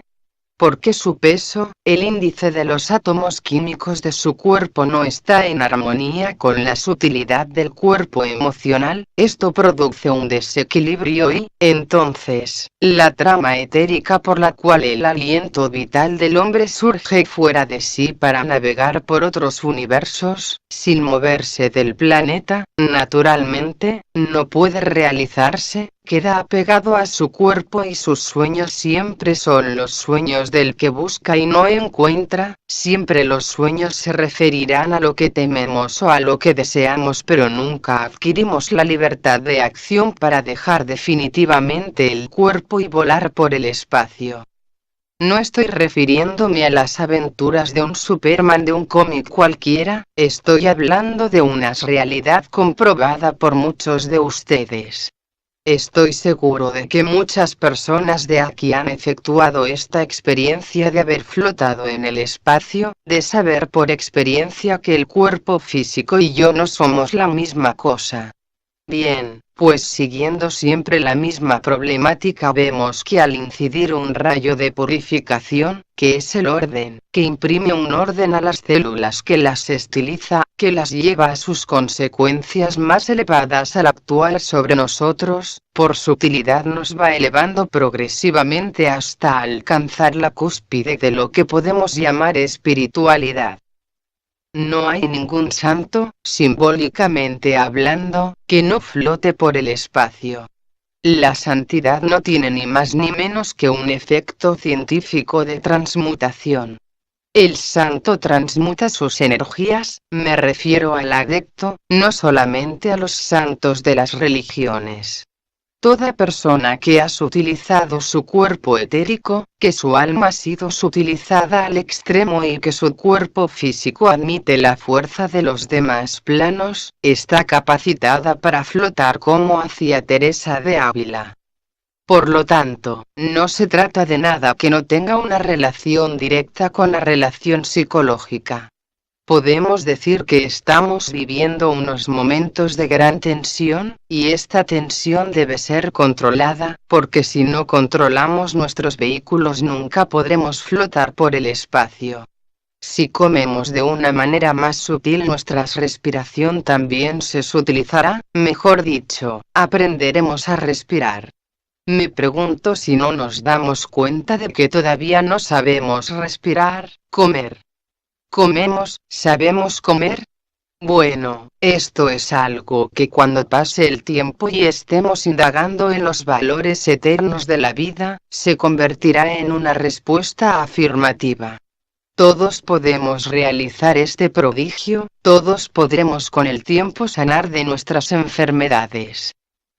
Porque su peso, el índice de los átomos químicos de su cuerpo, no está en armonía con la sutilidad del cuerpo emocional. Esto produce un desequilibrio y, entonces, la trama etérica por la cual el aliento vital del hombre surge fuera de sí para navegar por otros universos, sin moverse del planeta, naturalmente, no puede realizarse, queda apegado a su cuerpo, y sus sueños siempre son los sueños del que busca y no encuentra. Siempre los sueños se referirán a lo que tememos o a lo que deseamos, pero nunca adquirimos la libertad de acción para dejar definitivamente el cuerpo y volar por el espacio. No estoy refiriéndome a las aventuras de un Superman de un cómic cualquiera, estoy hablando de una realidad comprobada por muchos de ustedes. Estoy seguro de que muchas personas de aquí han efectuado esta experiencia de haber flotado en el espacio, de saber por experiencia que el cuerpo físico y yo no somos la misma cosa. Bien, Pues siguiendo siempre la misma problemática vemos que al incidir un rayo de purificación, que es el orden, que imprime un orden a las células, que las estiliza, que las lleva a sus consecuencias más elevadas al actuar sobre nosotros, por su utilidad nos va elevando progresivamente hasta alcanzar la cúspide de lo que podemos llamar espiritualidad. No hay ningún santo, simbólicamente hablando, que no flote por el espacio. La santidad no tiene ni más ni menos que un efecto científico de transmutación. El santo transmuta sus energías, me refiero al adepto, no solamente a los santos de las religiones. Toda persona que ha sutilizado su cuerpo etérico, que su alma ha sido sutilizada al extremo y que su cuerpo físico admite la fuerza de los demás planos, está capacitada para flotar como hacía Teresa de Ávila. Por lo tanto, no se trata de nada que no tenga una relación directa con la relación psicológica. Podemos decir que estamos viviendo unos momentos de gran tensión, y esta tensión debe ser controlada, porque si no controlamos nuestros vehículos nunca podremos flotar por el espacio. Si comemos de una manera más sutil, nuestra respiración también se sutilizará, mejor dicho, aprenderemos a respirar. Me pregunto si no nos damos cuenta de que todavía no sabemos respirar, comer. ¿Comemos, sabemos comer? Bueno, esto es algo que cuando pase el tiempo y estemos indagando en los valores eternos de la vida, se convertirá en una respuesta afirmativa. Todos podemos realizar este prodigio, todos podremos con el tiempo sanar de nuestras enfermedades.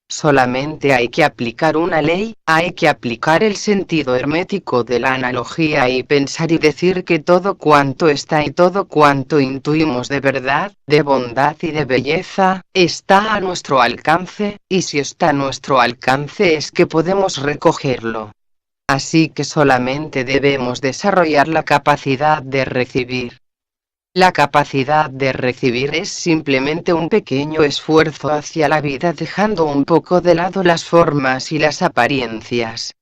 Solamente hay que aplicar una ley, hay que aplicar el sentido hermético de la analogía y pensar y decir que todo cuanto está y todo cuanto intuimos de verdad, de bondad y de belleza, está a nuestro alcance, y si está a nuestro alcance es que podemos recogerlo. Así que solamente debemos desarrollar la capacidad de recibir. La capacidad de recibir es simplemente un pequeño esfuerzo hacia la vida, dejando un poco de lado las formas y las apariencias.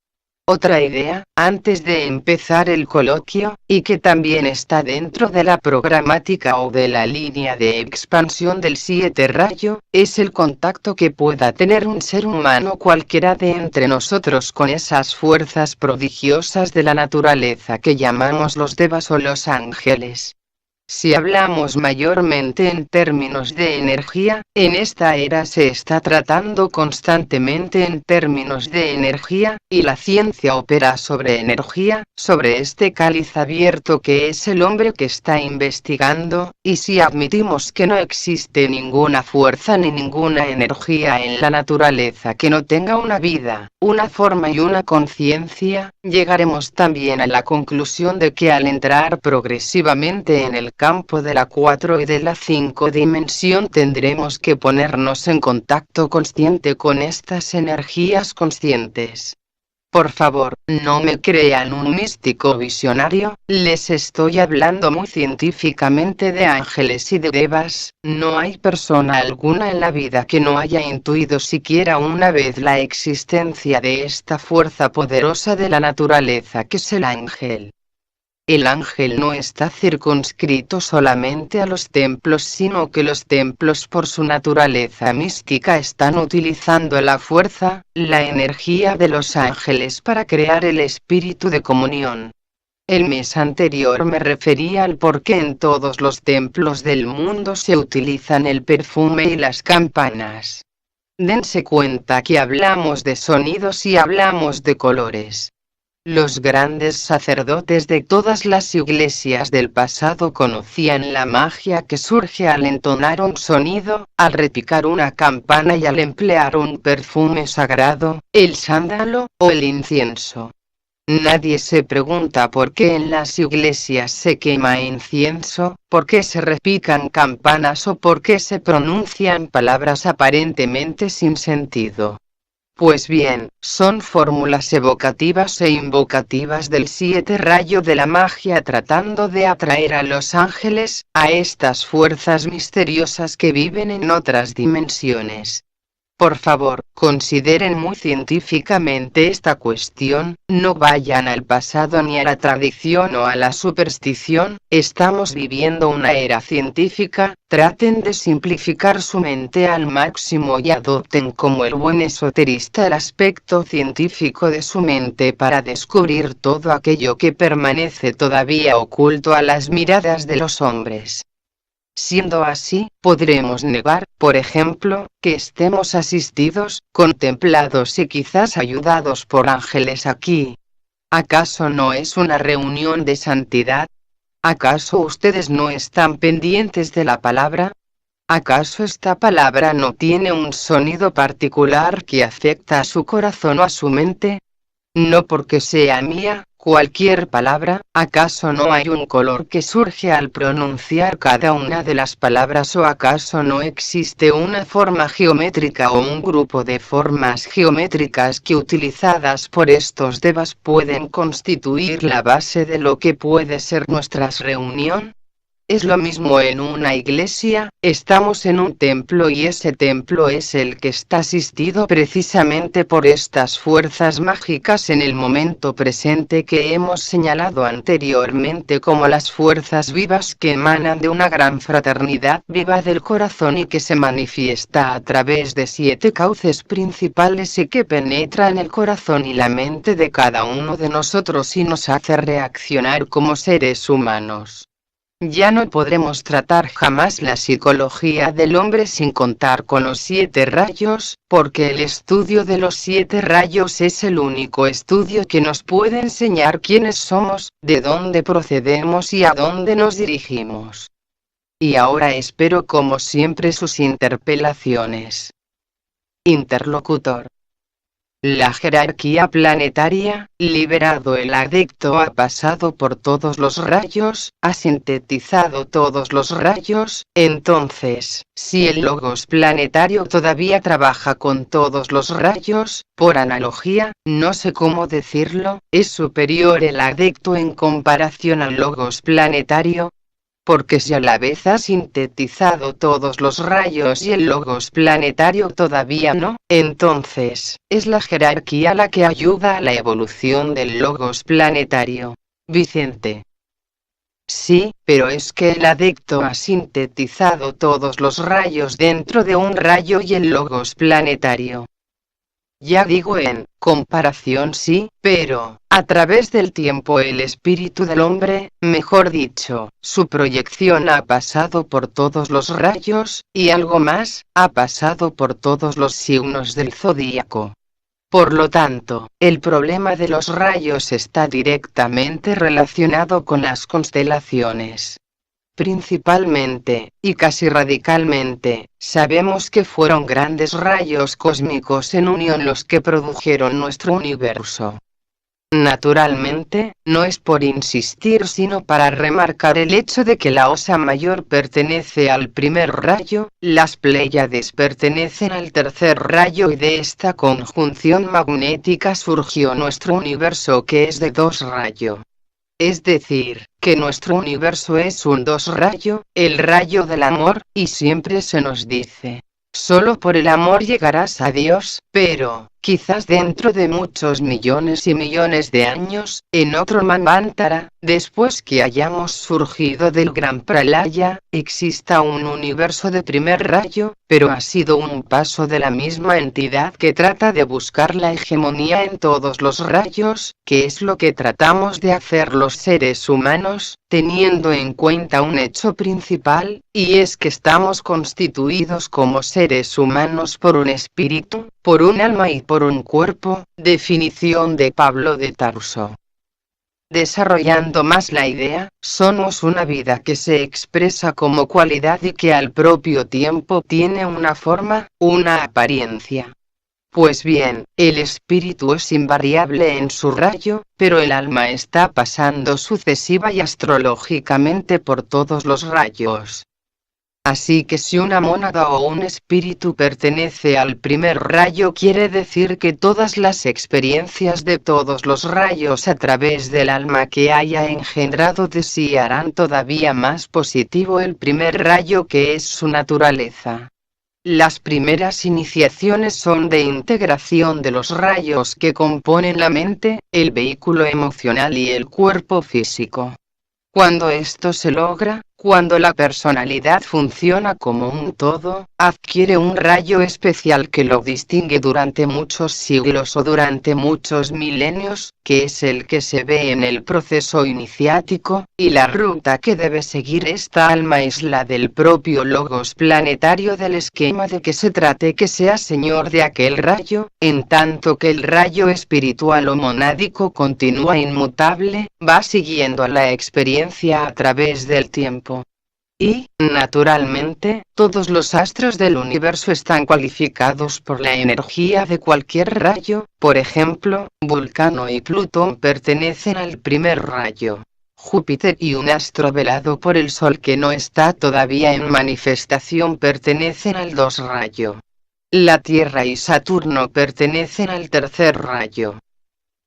Otra idea, antes de empezar el coloquio, y que también está dentro de la programática o de la línea de expansión del 7 rayo, es el contacto que pueda tener un ser humano cualquiera de entre nosotros con esas fuerzas prodigiosas de la naturaleza que llamamos los devas o los ángeles. Si hablamos mayormente en términos de energía, en esta era se está tratando constantemente en términos de energía, y la ciencia opera sobre energía, sobre este cáliz abierto que es el hombre que está investigando, y si admitimos que no existe ninguna fuerza ni ninguna energía en la naturaleza que no tenga una vida, una forma y una conciencia, llegaremos también a la conclusión de que al entrar progresivamente en el campo de la 4 y de la 5 dimensión tendremos que ponernos en contacto consciente con estas energías conscientes. Por favor, no me crean un místico visionario, les estoy hablando muy científicamente de ángeles y de devas. No hay persona alguna en la vida que no haya intuido siquiera una vez la existencia de esta fuerza poderosa de la naturaleza que es el ángel. El ángel no está circunscrito solamente a los templos, sino que los templos por su naturaleza mística están utilizando la fuerza, la energía de los ángeles para crear el espíritu de comunión. El mes anterior me refería al por qué en todos los templos del mundo se utilizan el perfume y las campanas. Dense cuenta que hablamos de sonidos y hablamos de colores. Los grandes sacerdotes de todas las iglesias del pasado conocían la magia que surge al entonar un sonido, al repicar una campana y al emplear un perfume sagrado, el sándalo, o el incienso. Nadie se pregunta por qué en las iglesias se quema incienso, por qué se repican campanas o por qué se pronuncian palabras aparentemente sin sentido. Pues bien, son fórmulas evocativas e invocativas del 7 rayo de la magia tratando de atraer a los ángeles, a estas fuerzas misteriosas que viven en otras dimensiones. Por favor, consideren muy científicamente esta cuestión, no vayan al pasado ni a la tradición o a la superstición, estamos viviendo una era científica, traten de simplificar su mente al máximo y adopten como el buen esoterista el aspecto científico de su mente para descubrir todo aquello que permanece todavía oculto a las miradas de los hombres. Siendo así, podremos negar, por ejemplo, que estemos asistidos, contemplados y quizás ayudados por ángeles aquí. ¿Acaso no es una reunión de santidad? ¿Acaso ustedes no están pendientes de la palabra? ¿Acaso esta palabra no tiene un sonido particular que afecta a su corazón o a su mente? No porque sea mía, cualquier palabra, ¿acaso no hay un color que surge al pronunciar cada una de las palabras o acaso no existe una forma geométrica o un grupo de formas geométricas que utilizadas por estos devas pueden constituir la base de lo que puede ser nuestra reunión? Es lo mismo en una iglesia, estamos en un templo y ese templo es el que está asistido precisamente por estas fuerzas mágicas en el momento presente que hemos señalado anteriormente como las fuerzas vivas que emanan de una gran fraternidad viva del corazón y que se manifiesta a través de 7 cauces principales y que penetra en el corazón y la mente de cada uno de nosotros y nos hace reaccionar como seres humanos. Ya no podremos tratar jamás la psicología del hombre sin contar con los 7 rayos, porque el estudio de los 7 rayos es el único estudio que nos puede enseñar quiénes somos, de dónde procedemos y a dónde nos dirigimos. Y ahora espero como siempre sus interpelaciones. Interlocutor. La jerarquía planetaria, liberado el adicto ha pasado por todos los rayos, ha sintetizado todos los rayos, entonces, si el logos planetario todavía trabaja con todos los rayos, por analogía, no sé cómo decirlo, es superior el adicto en comparación al logos planetario. Porque si a la vez ha sintetizado todos los rayos y el logos planetario todavía no, entonces, es la jerarquía la que ayuda a la evolución del logos planetario. Vicente. Sí, pero es que el adicto ha sintetizado todos los rayos dentro de un rayo y el logos planetario. Ya digo en comparación sí, pero, a través del tiempo el espíritu del hombre, mejor dicho, su proyección ha pasado por todos los rayos, y algo más, ha pasado por todos los signos del zodíaco. Por lo tanto, el problema de los rayos está directamente relacionado con las constelaciones. Principalmente, y casi radicalmente, sabemos que fueron grandes rayos cósmicos en unión los que produjeron nuestro universo. Naturalmente, no es por insistir sino para remarcar el hecho de que la Osa Mayor pertenece al primer rayo, las Pléyades pertenecen al tercer rayo y de esta conjunción magnética surgió nuestro universo que es de 2 rayos. Es decir, que nuestro universo es un 2 rayo, el rayo del amor, y siempre se nos dice, solo por el amor llegarás a Dios, pero, quizás dentro de muchos millones y millones de años, en otro Manvantara, después que hayamos surgido del gran Pralaya, exista un universo de primer rayo, pero ha sido un paso de la misma entidad que trata de buscar la hegemonía en todos los rayos, que es lo que tratamos de hacer los seres humanos, teniendo en cuenta un hecho principal, y es que estamos constituidos como seres humanos por un espíritu, por un alma y por un cuerpo, definición de Pablo de Tarso. Desarrollando más la idea, somos una vida que se expresa como cualidad y que al propio tiempo tiene una forma, una apariencia. Pues bien, el espíritu es invariable en su rayo, pero el alma está pasando sucesiva y astrológicamente por todos los rayos. Así que si una mónada o un espíritu pertenece al primer rayo quiere decir que todas las experiencias de todos los rayos a través del alma que haya engendrado de sí harán todavía más positivo el primer rayo que es su naturaleza. Las primeras iniciaciones son de integración de los rayos que componen la mente, el vehículo emocional y el cuerpo físico. Cuando esto se logra, cuando la personalidad funciona como un todo, adquiere un rayo especial que lo distingue durante muchos siglos o durante muchos milenios, que es el que se ve en el proceso iniciático, y la ruta que debe seguir esta alma es la del propio logos planetario del esquema de que se trate que sea señor de aquel rayo, en tanto que el rayo espiritual o monádico continúa inmutable, va siguiendo la experiencia a través del tiempo. Y, naturalmente, todos los astros del universo están cualificados por la energía de cualquier rayo. Por ejemplo, Vulcano y Plutón pertenecen al primer rayo. Júpiter y un astro velado por el Sol que no está todavía en manifestación pertenecen al 2 rayo. La Tierra y Saturno pertenecen al tercer rayo.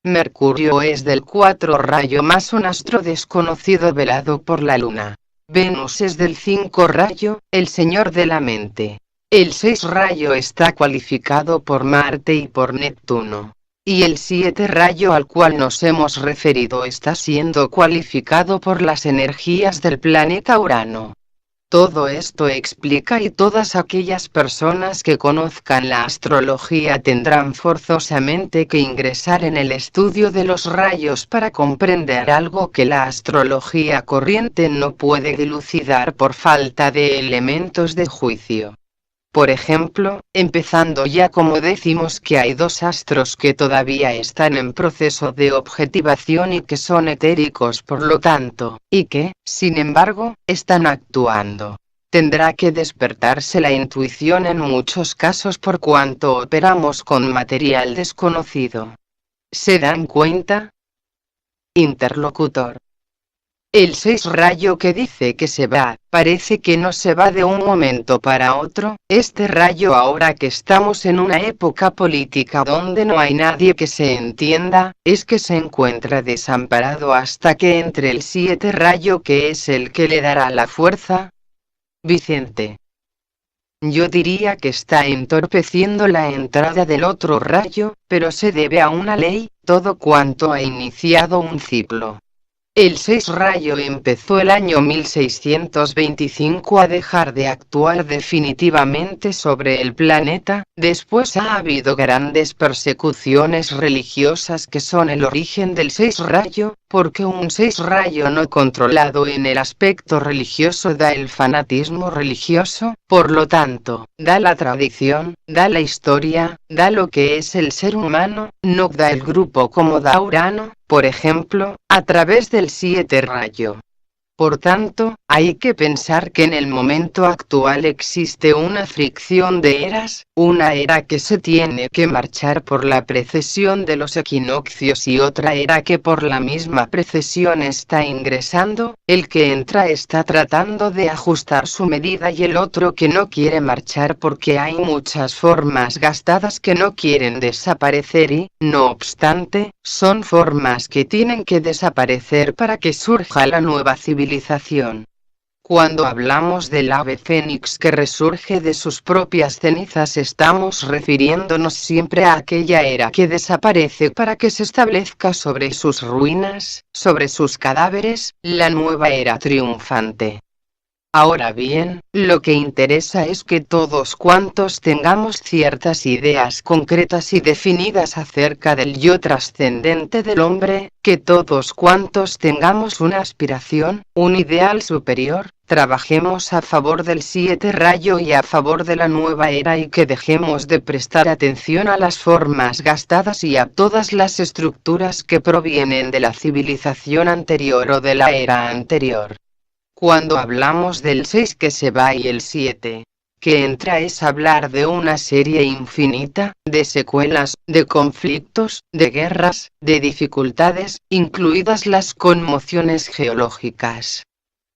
Mercurio es del 4 rayo más un astro desconocido velado por la Luna. Venus es del 5 rayo, el señor de la mente. El 6 rayo está cualificado por Marte y por Neptuno. Y el 7 rayo al cual nos hemos referido está siendo cualificado por las energías del planeta Urano. Todo esto explica y todas aquellas personas que conozcan la astrología tendrán forzosamente que ingresar en el estudio de los rayos para comprender algo que la astrología corriente no puede dilucidar por falta de elementos de juicio. Por ejemplo, empezando ya como decimos que hay 2 astros que todavía están en proceso de objetivación y que son etéricos por lo tanto, y que, sin embargo, están actuando. Tendrá que despertarse la intuición en muchos casos por cuanto operamos con material desconocido. ¿Se dan cuenta? Interlocutor. El 6 rayo que dice que se va, parece que no se va de un momento para otro. Este rayo ahora que estamos en una época política donde no hay nadie que se entienda, es que se encuentra desamparado hasta que entre el 7 rayo que es el que le dará la fuerza. Vicente. Yo diría que está entorpeciendo la entrada del otro rayo, pero se debe a una ley, todo cuanto ha iniciado un ciclo. El 6 rayo empezó el año 1625 a dejar de actuar definitivamente sobre el planeta. Después ha habido grandes persecuciones religiosas que son el origen del 6 rayo, porque un 6 rayo no controlado en el aspecto religioso da el fanatismo religioso, por lo tanto, da la tradición, da la historia, da lo que es el ser humano, no da el grupo como da Urano, por ejemplo, a través del 7 rayo. Por tanto, hay que pensar que en el momento actual existe una fricción de eras, una era que se tiene que marchar por la precesión de los equinoccios y otra era que por la misma precesión está ingresando, el que entra está tratando de ajustar su medida y el otro que no quiere marchar porque hay muchas formas gastadas que no quieren desaparecer y, no obstante, son formas que tienen que desaparecer para que surja la nueva civilización. Cuando hablamos del ave fénix que resurge de sus propias cenizas estamos refiriéndonos siempre a aquella era que desaparece para que se establezca sobre sus ruinas, sobre sus cadáveres, la nueva era triunfante. Ahora bien, lo que interesa es que todos cuantos tengamos ciertas ideas concretas y definidas acerca del yo trascendente del hombre, que todos cuantos tengamos una aspiración, un ideal superior, trabajemos a favor del 7 rayo y a favor de la nueva era y que dejemos de prestar atención a las formas gastadas y a todas las estructuras que provienen de la civilización anterior o de la era anterior. Cuando hablamos del 6 que se va y el 7 que entra es hablar de una serie infinita, de secuelas, de conflictos, de guerras, de dificultades, incluidas las conmociones geológicas.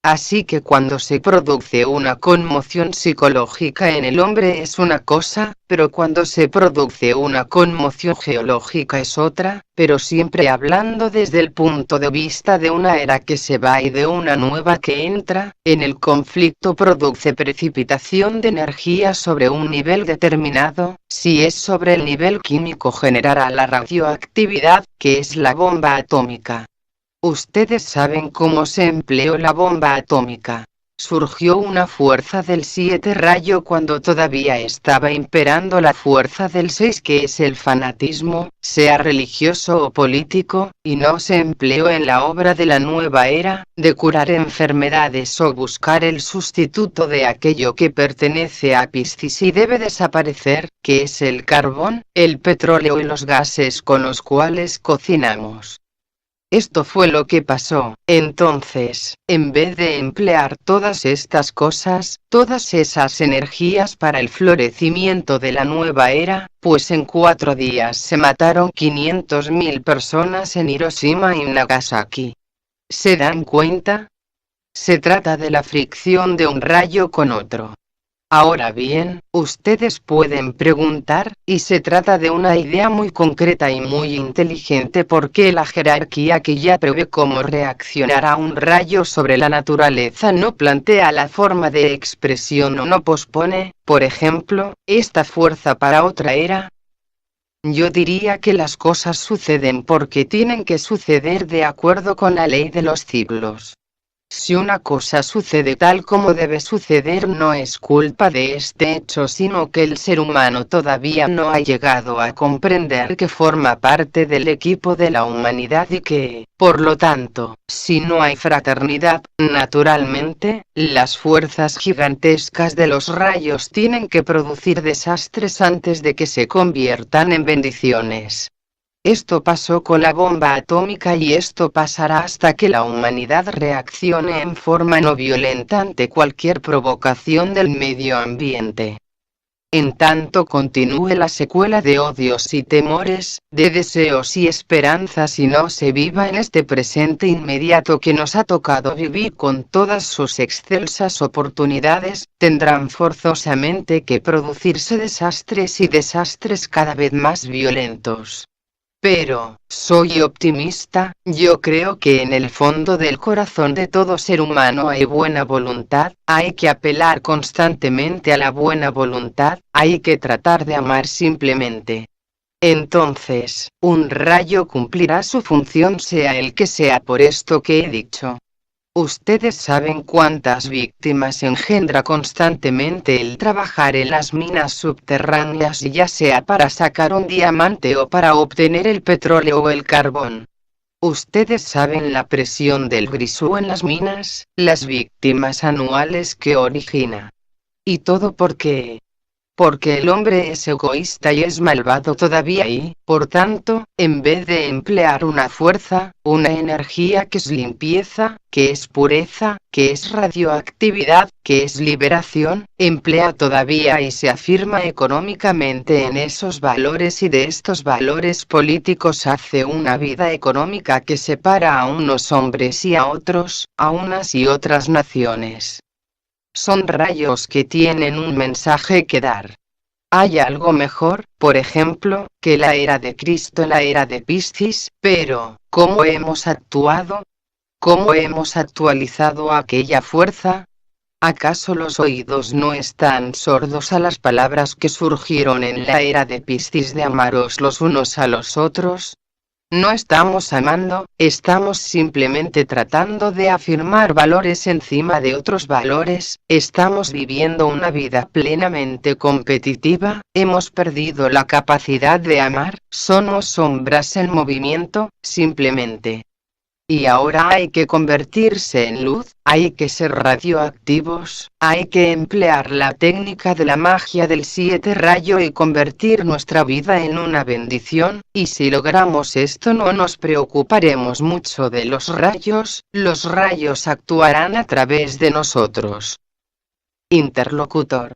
Así que cuando se produce una conmoción psicológica en el hombre es una cosa, pero cuando se produce una conmoción geológica es otra, pero siempre hablando desde el punto de vista de una era que se va y de una nueva que entra. En el conflicto produce precipitación de energía sobre un nivel determinado. Si es sobre el nivel químico generará la radioactividad, que es la bomba atómica. Ustedes saben cómo se empleó la bomba atómica. Surgió una fuerza del 7 rayo cuando todavía estaba imperando la fuerza del 6, que es el fanatismo, sea religioso o político, y no se empleó en la obra de la nueva era, de curar enfermedades o buscar el sustituto de aquello que pertenece a Piscis y debe desaparecer, que es el carbón, el petróleo y los gases con los cuales cocinamos. Esto fue lo que pasó. Entonces, en vez de emplear todas estas cosas, todas esas energías para el florecimiento de la nueva era, pues en 4 días se mataron 500.000 personas en Hiroshima y Nagasaki. ¿Se dan cuenta? Se trata de la fricción de un rayo con otro. Ahora bien, ustedes pueden preguntar, y se trata de una idea muy concreta y muy inteligente porque la jerarquía que ya prevé cómo reaccionará un rayo sobre la naturaleza no plantea la forma de expresión o no pospone, por ejemplo, esta fuerza para otra era. Yo diría que las cosas suceden porque tienen que suceder de acuerdo con la ley de los ciclos. Si una cosa sucede tal como debe suceder no es culpa de este hecho sino que el ser humano todavía no ha llegado a comprender que forma parte del equipo de la humanidad y que, por lo tanto, si no hay fraternidad, naturalmente, las fuerzas gigantescas de los rayos tienen que producir desastres antes de que se conviertan en bendiciones. Esto pasó con la bomba atómica y esto pasará hasta que la humanidad reaccione en forma no violenta ante cualquier provocación del medio ambiente. En tanto continúe la secuela de odios y temores, de deseos y esperanzas y no se viva en este presente inmediato que nos ha tocado vivir con todas sus excelsas oportunidades, tendrán forzosamente que producirse desastres y desastres cada vez más violentos. Pero, soy optimista, yo creo que en el fondo del corazón de todo ser humano hay buena voluntad, hay que apelar constantemente a la buena voluntad, hay que tratar de amar simplemente. Entonces, un rayo cumplirá su función sea el que sea por esto que he dicho. Ustedes saben cuántas víctimas engendra constantemente el trabajar en las minas subterráneas y ya sea para sacar un diamante o para obtener el petróleo o el carbón. Ustedes saben la presión del grisú en las minas, las víctimas anuales que origina. Y todo porque el hombre es egoísta y es malvado todavía y, por tanto, en vez de emplear una fuerza, una energía que es limpieza, que es pureza, que es radioactividad, que es liberación, emplea todavía y se afirma económicamente en esos valores y de estos valores políticos hace una vida económica que separa a unos hombres y a otros, a unas y otras naciones. Son rayos que tienen un mensaje que dar. Hay algo mejor, por ejemplo, que la era de Cristo, la era de Piscis, pero, ¿cómo hemos actuado? ¿Cómo hemos actualizado aquella fuerza? ¿Acaso los oídos no están sordos a las palabras que surgieron en la era de Piscis de amaros los unos a los otros? No estamos amando, estamos simplemente tratando de afirmar valores encima de otros valores, estamos viviendo una vida plenamente competitiva, hemos perdido la capacidad de amar, somos sombras en movimiento, simplemente. Y ahora hay que convertirse en luz, hay que ser radioactivos, hay que emplear la técnica de la magia del 7 rayo y convertir nuestra vida en una bendición, y si logramos esto no nos preocuparemos mucho de los rayos actuarán a través de nosotros. Interlocutor.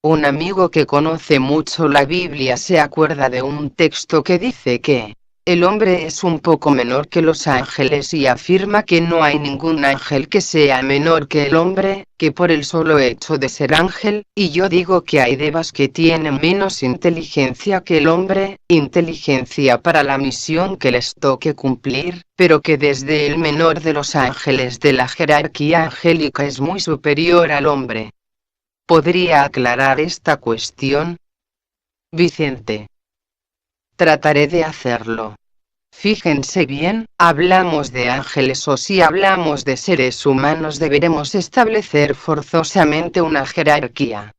Un amigo que conoce mucho la Biblia se acuerda de un texto que dice que El hombre es un poco menor que los ángeles y afirma que no hay ningún ángel que sea menor que el hombre, que por el solo hecho de ser ángel, y yo digo que hay devas que tienen menos inteligencia que el hombre, inteligencia para la misión que les toque cumplir, pero que desde el menor de los ángeles de la jerarquía angélica es muy superior al hombre. ¿Podría aclarar esta cuestión? Vicente. Trataré de hacerlo. Fíjense bien, hablamos de ángeles o si hablamos de seres humanos deberemos establecer forzosamente una jerarquía.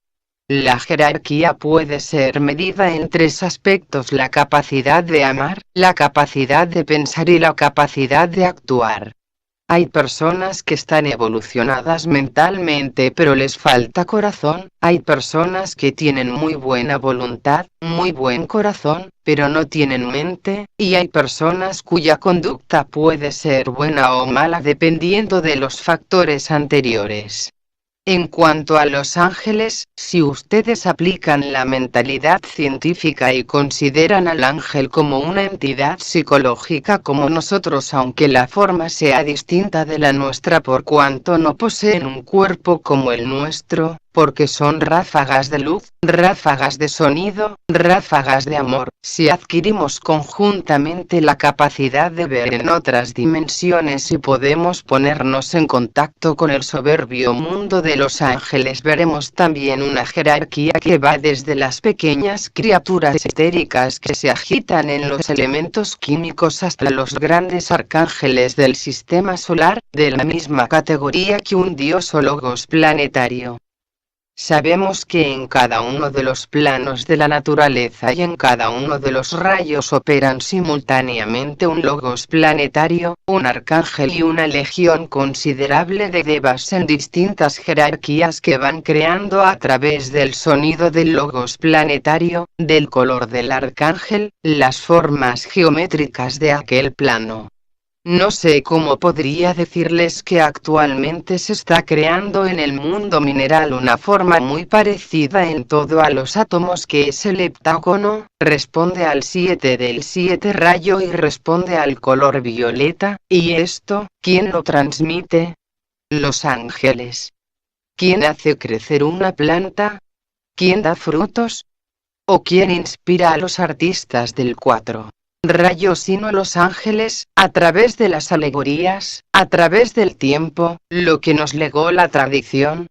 La jerarquía puede ser medida en tres aspectos: la capacidad de amar, la capacidad de pensar y la capacidad de actuar. Hay personas que están evolucionadas mentalmente pero les falta corazón, hay personas que tienen muy buena voluntad, muy buen corazón, pero no tienen mente, y hay personas cuya conducta puede ser buena o mala dependiendo de los factores anteriores. En cuanto a los ángeles, si ustedes aplican la mentalidad científica y consideran al ángel como una entidad psicológica como nosotros, aunque la forma sea distinta de la nuestra por cuanto no poseen un cuerpo como el nuestro, porque son ráfagas de luz, ráfagas de sonido, ráfagas de amor, si adquirimos conjuntamente la capacidad de ver en otras dimensiones y podemos ponernos en contacto con el soberbio mundo de los ángeles, veremos también una jerarquía que va desde las pequeñas criaturas etéricas que se agitan en los elementos químicos hasta los grandes arcángeles del sistema solar, de la misma categoría que un dios o logos planetario. Sabemos que en cada uno de los planos de la naturaleza y en cada uno de los rayos operan simultáneamente un logos planetario, un arcángel y una legión considerable de devas en distintas jerarquías que van creando a través del sonido del logos planetario, del color del arcángel, las formas geométricas de aquel plano. No sé cómo podría decirles que actualmente se está creando en el mundo mineral una forma muy parecida en todo a los átomos, que es el heptágono, responde al 7 del 7 rayo y responde al color violeta, y esto, ¿quién lo transmite? Los ángeles. ¿Quién hace crecer una planta? ¿Quién da frutos? ¿O quién inspira a los artistas del 4 rayos sino los ángeles, a través de las alegorías, a través del tiempo, lo que nos legó la tradición?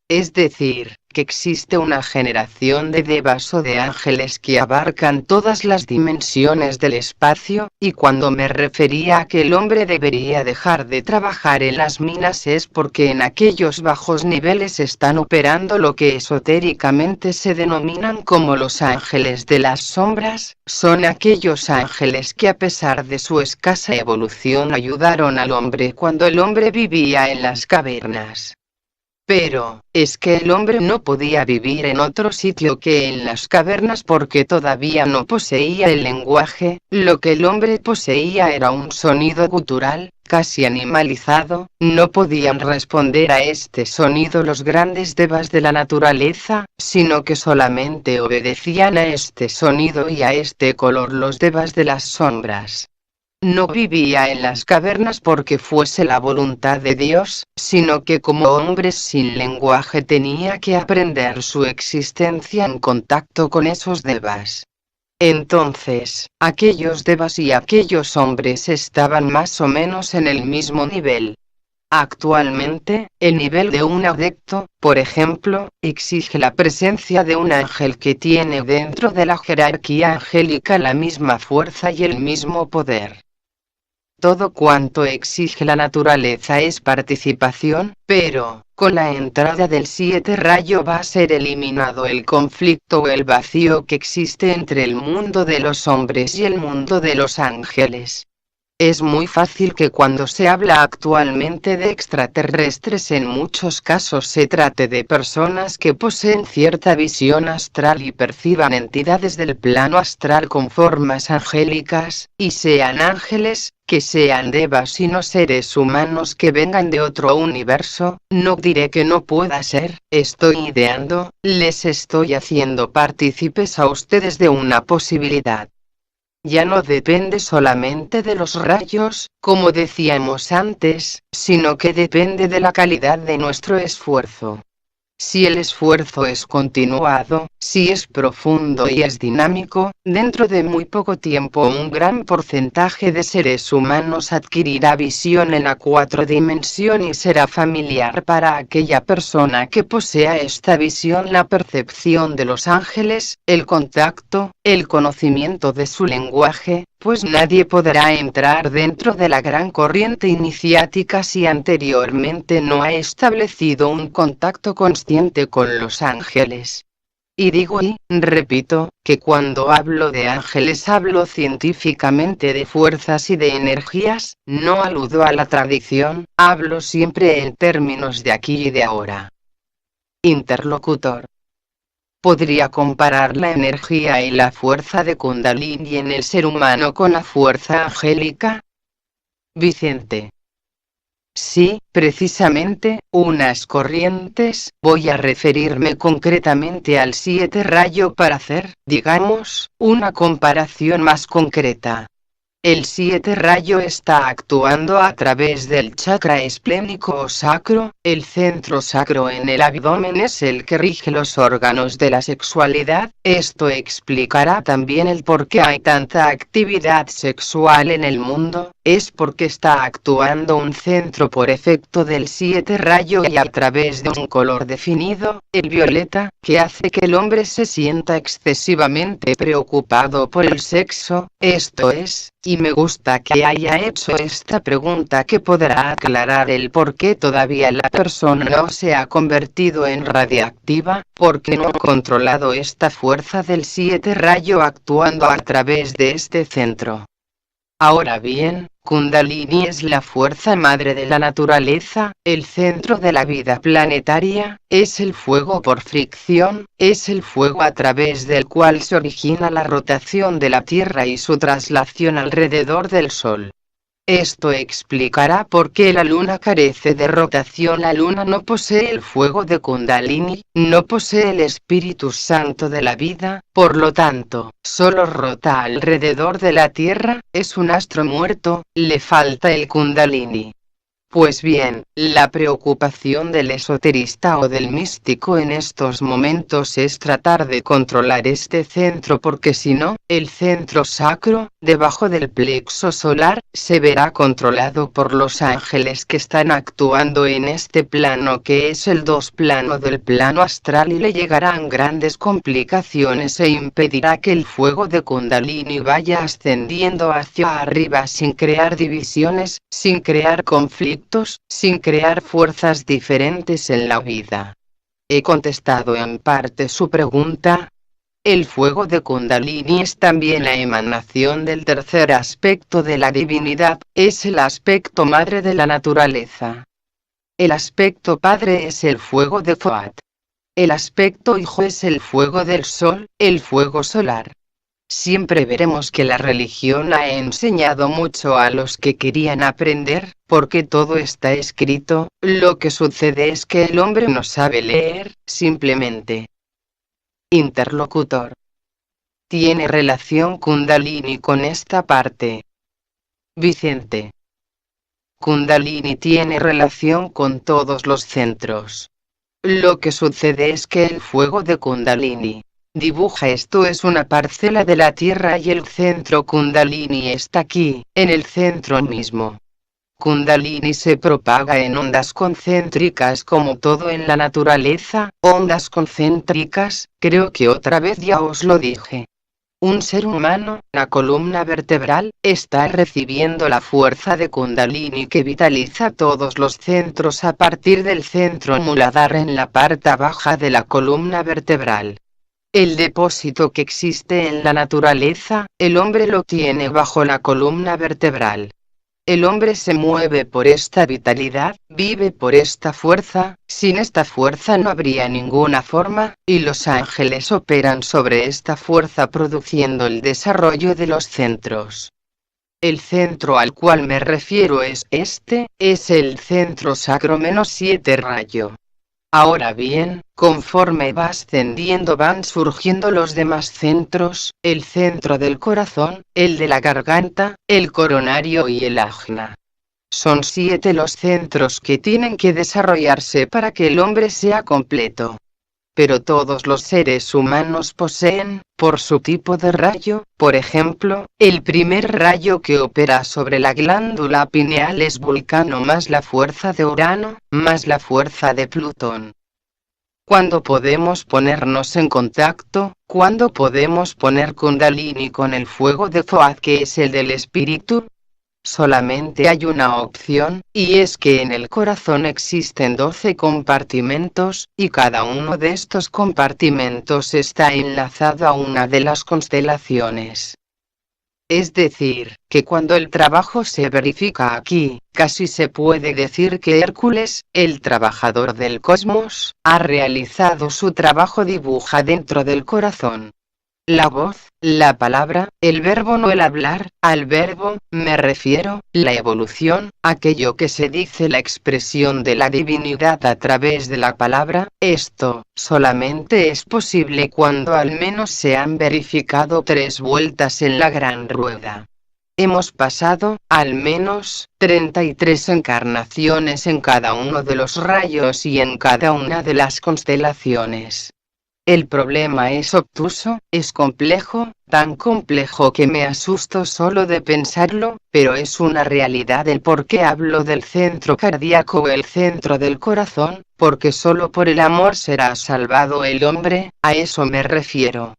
Es decir, que existe una generación de devas o de ángeles que abarcan todas las dimensiones del espacio, y cuando me refería a que el hombre debería dejar de trabajar en las minas es porque en aquellos bajos niveles están operando lo que esotéricamente se denominan como los ángeles de las sombras, son aquellos ángeles que a pesar de su escasa evolución ayudaron al hombre cuando el hombre vivía en las cavernas. Pero, es que el hombre no podía vivir en otro sitio que en las cavernas porque todavía no poseía el lenguaje, lo que el hombre poseía era un sonido gutural, casi animalizado, no podían responder a este sonido los grandes devas de la naturaleza, sino que solamente obedecían a este sonido y a este color los devas de las sombras. No vivía en las cavernas porque fuese la voluntad de Dios, sino que como hombres sin lenguaje tenía que aprender su existencia en contacto con esos devas. Entonces, aquellos devas y aquellos hombres estaban más o menos en el mismo nivel. Actualmente, el nivel de un adepto, por ejemplo, exige la presencia de un ángel que tiene dentro de la jerarquía angélica la misma fuerza y el mismo poder. Todo cuanto exige la naturaleza es participación, pero, con la entrada del 7 rayo va a ser eliminado el conflicto o el vacío que existe entre el mundo de los hombres y el mundo de los ángeles. Es muy fácil que cuando se habla actualmente de extraterrestres en muchos casos se trate de personas que poseen cierta visión astral y perciban entidades del plano astral con formas angélicas, y sean ángeles, que sean devas y no seres humanos que vengan de otro universo. No diré que no pueda ser, estoy ideando, les estoy haciendo partícipes a ustedes de una posibilidad. ya no depende solamente de los rayos, como decíamos antes, sino que depende de la calidad de nuestro esfuerzo. Si el esfuerzo es continuado, si es profundo y es dinámico, dentro de muy poco tiempo un gran porcentaje de seres humanos adquirirá visión en la 4 dimensión y será familiar para aquella persona que posea esta visión la percepción de los ángeles, el contacto, el conocimiento de su lenguaje, pues nadie podrá entrar dentro de la gran corriente iniciática si anteriormente no ha establecido un contacto consciente con los ángeles. Y digo y repito, que cuando hablo de ángeles hablo científicamente de fuerzas y de energías, no aludo a la tradición, hablo siempre en términos de aquí y de ahora. Interlocutor. ¿Podría comparar la energía y la fuerza de Kundalini en el ser humano con la fuerza angélica? Vicente. Sí, precisamente, unas corrientes, voy a referirme concretamente al 7 rayo para hacer, digamos, una comparación más concreta. El 7 rayo está actuando a través del chakra esplénico o sacro, el centro sacro en el abdomen es el que rige los órganos de la sexualidad, esto explicará también el por qué hay tanta actividad sexual en el mundo, es porque está actuando un centro por efecto del 7 rayo y a través de un color definido, el violeta, que hace que el hombre se sienta excesivamente preocupado por el sexo, esto es, y me gusta que haya hecho esta pregunta que podrá aclarar el por qué todavía la persona no se ha convertido en radiactiva, porque no ha controlado esta fuerza del 7 rayo actuando a través de este centro. Ahora bien, Kundalini es la fuerza madre de la naturaleza, el centro de la vida planetaria, es el fuego por fricción, es el fuego a través del cual se origina la rotación de la Tierra y su traslación alrededor del Sol. Esto explicará por qué la luna carece de rotación. La luna no posee el fuego de Kundalini, no posee el Espíritu Santo de la vida, por lo tanto, solo rota alrededor de la Tierra, es un astro muerto, le falta el Kundalini. Pues bien, la preocupación del esoterista o del místico en estos momentos es tratar de controlar este centro porque si no, el centro sacro, debajo del plexo solar, se verá controlado por los ángeles que están actuando en este plano que es el 2 plano del plano astral y le llegarán grandes complicaciones e impedirá que el fuego de Kundalini vaya ascendiendo hacia arriba sin crear divisiones, sin crear conflictos, sin crear fuerzas diferentes en la vida. ¿He contestado en parte su pregunta? El fuego de Kundalini es también la emanación del tercer aspecto de la divinidad, es el aspecto madre de la naturaleza. El aspecto padre es el fuego de Thoth. El aspecto hijo es el fuego del sol, el fuego solar. Siempre veremos que la religión ha enseñado mucho a los que querían aprender, porque todo está escrito, lo que sucede es que el hombre no sabe leer, simplemente. Interlocutor. ¿Tiene relación Kundalini con esta parte? Vicente. Kundalini tiene relación con todos los centros. Lo que sucede es que el fuego de Kundalini dibuja esto es una parcela de la Tierra y el centro Kundalini está aquí, en el centro mismo. Kundalini se propaga en ondas concéntricas como todo en la naturaleza, ondas concéntricas, creo que otra vez ya os lo dije. Un ser humano, la columna vertebral, está recibiendo la fuerza de Kundalini que vitaliza todos los centros a partir del centro muladhara en la parte baja de la columna vertebral. El depósito que existe en la naturaleza, el hombre lo tiene bajo la columna vertebral. El hombre se mueve por esta vitalidad, vive por esta fuerza, sin esta fuerza no habría ninguna forma, y los ángeles operan sobre esta fuerza produciendo el desarrollo de los centros. El centro al cual me refiero es este, es el centro sacro -7 rayo. Ahora bien, conforme va ascendiendo van surgiendo los demás centros, el centro del corazón, el de la garganta, el coronario y el ajna. Son 7 los centros que tienen que desarrollarse para que el hombre sea completo. Pero todos los seres humanos poseen, por su tipo de rayo, por ejemplo, el primer rayo que opera sobre la glándula pineal es Vulcano más la fuerza de Urano, más la fuerza de Plutón. ¿Cuándo podemos ponernos en contacto? ¿Cuándo podemos poner Kundalini con el fuego de Thoth que es el del espíritu? Solamente hay una opción, y es que en el corazón existen 12 compartimentos, y cada uno de estos compartimentos está enlazado a una de las constelaciones. Es decir, que cuando el trabajo se verifica aquí, casi se puede decir que Hércules, el trabajador del cosmos, ha realizado su trabajo dibuja dentro del corazón. La voz, la palabra, el verbo no el hablar, al verbo, me refiero, la evolución, aquello que se dice la expresión de la divinidad a través de la palabra, esto, solamente es posible cuando al menos se han verificado 3 vueltas en la gran rueda. Hemos pasado, al menos, 33 encarnaciones en cada uno de los rayos y en cada una de las constelaciones. El problema es obtuso, es complejo, tan complejo que me asusto solo de pensarlo, pero es una realidad el por qué hablo del centro cardíaco o el centro del corazón, porque solo por el amor será salvado el hombre, a eso me refiero.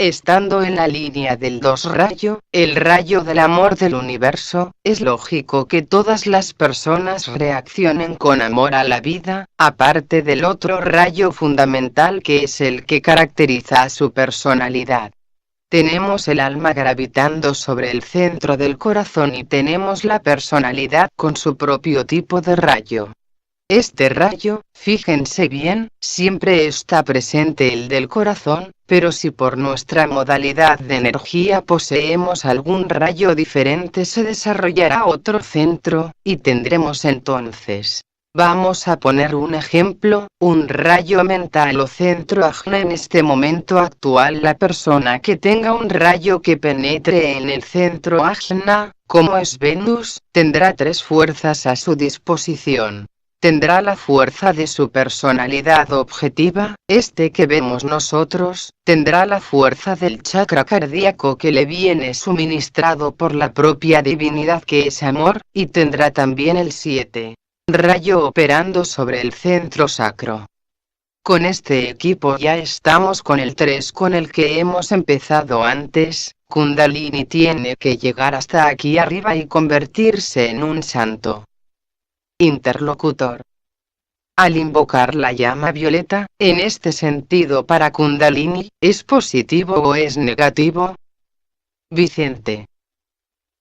Estando en la línea del 2 rayo, el rayo del amor del universo, es lógico que todas las personas reaccionen con amor a la vida, aparte del otro rayo fundamental que es el que caracteriza a su personalidad. Tenemos el alma gravitando sobre el centro del corazón y tenemos la personalidad con su propio tipo de rayo. Este rayo, fíjense bien, siempre está presente el del corazón, pero si por nuestra modalidad de energía poseemos algún rayo diferente se desarrollará otro centro, y tendremos entonces. Vamos a poner un ejemplo, un rayo mental o centro ajna en este momento actual. La persona que tenga un rayo que penetre en el centro ajna, como es Venus, tendrá 3 fuerzas a su disposición. Tendrá la fuerza de su personalidad objetiva, este que vemos nosotros, tendrá la fuerza del chakra cardíaco que le viene suministrado por la propia divinidad que es amor, y tendrá también el 7 rayo operando sobre el centro sacro. Con este equipo ya estamos con el 3 con el que hemos empezado antes. Kundalini tiene que llegar hasta aquí arriba y convertirse en un santo interlocutor. Al invocar la llama violeta, en este sentido para Kundalini, ¿es positivo o es negativo? Vicente.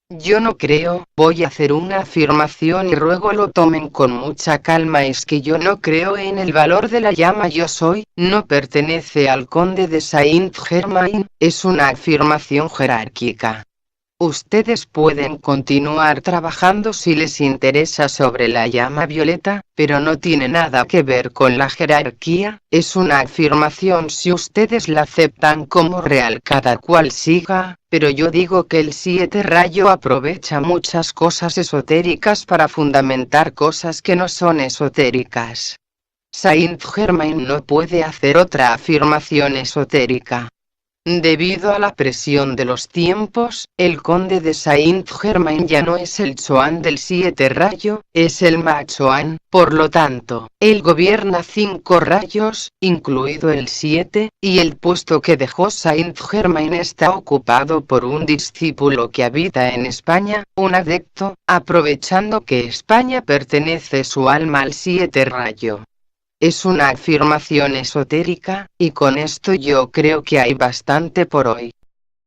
Yo no creo, voy a hacer una afirmación y ruego lo tomen con mucha calma, es que yo no creo en el valor de la llama yo soy, no pertenece al conde de Saint-Germain, es una afirmación jerárquica. Ustedes pueden continuar trabajando si les interesa sobre la llama violeta, pero no tiene nada que ver con la jerarquía, es una afirmación si ustedes la aceptan como real cada cual siga, pero yo digo que el 7 rayo aprovecha muchas cosas esotéricas para fundamentar cosas que no son esotéricas. Saint-Germain no puede hacer otra afirmación esotérica. Debido a la presión de los tiempos, el conde de Saint-Germain ya no es el Chuan del 7 rayo, es el Ma Chuan, por lo tanto, él gobierna 5 rayos, incluido el 7, y el puesto que dejó Saint-Germain está ocupado por un discípulo que habita en España, un adepto, aprovechando que España pertenece su alma al 7 rayo. Es una afirmación esotérica, y con esto yo creo que hay bastante por hoy.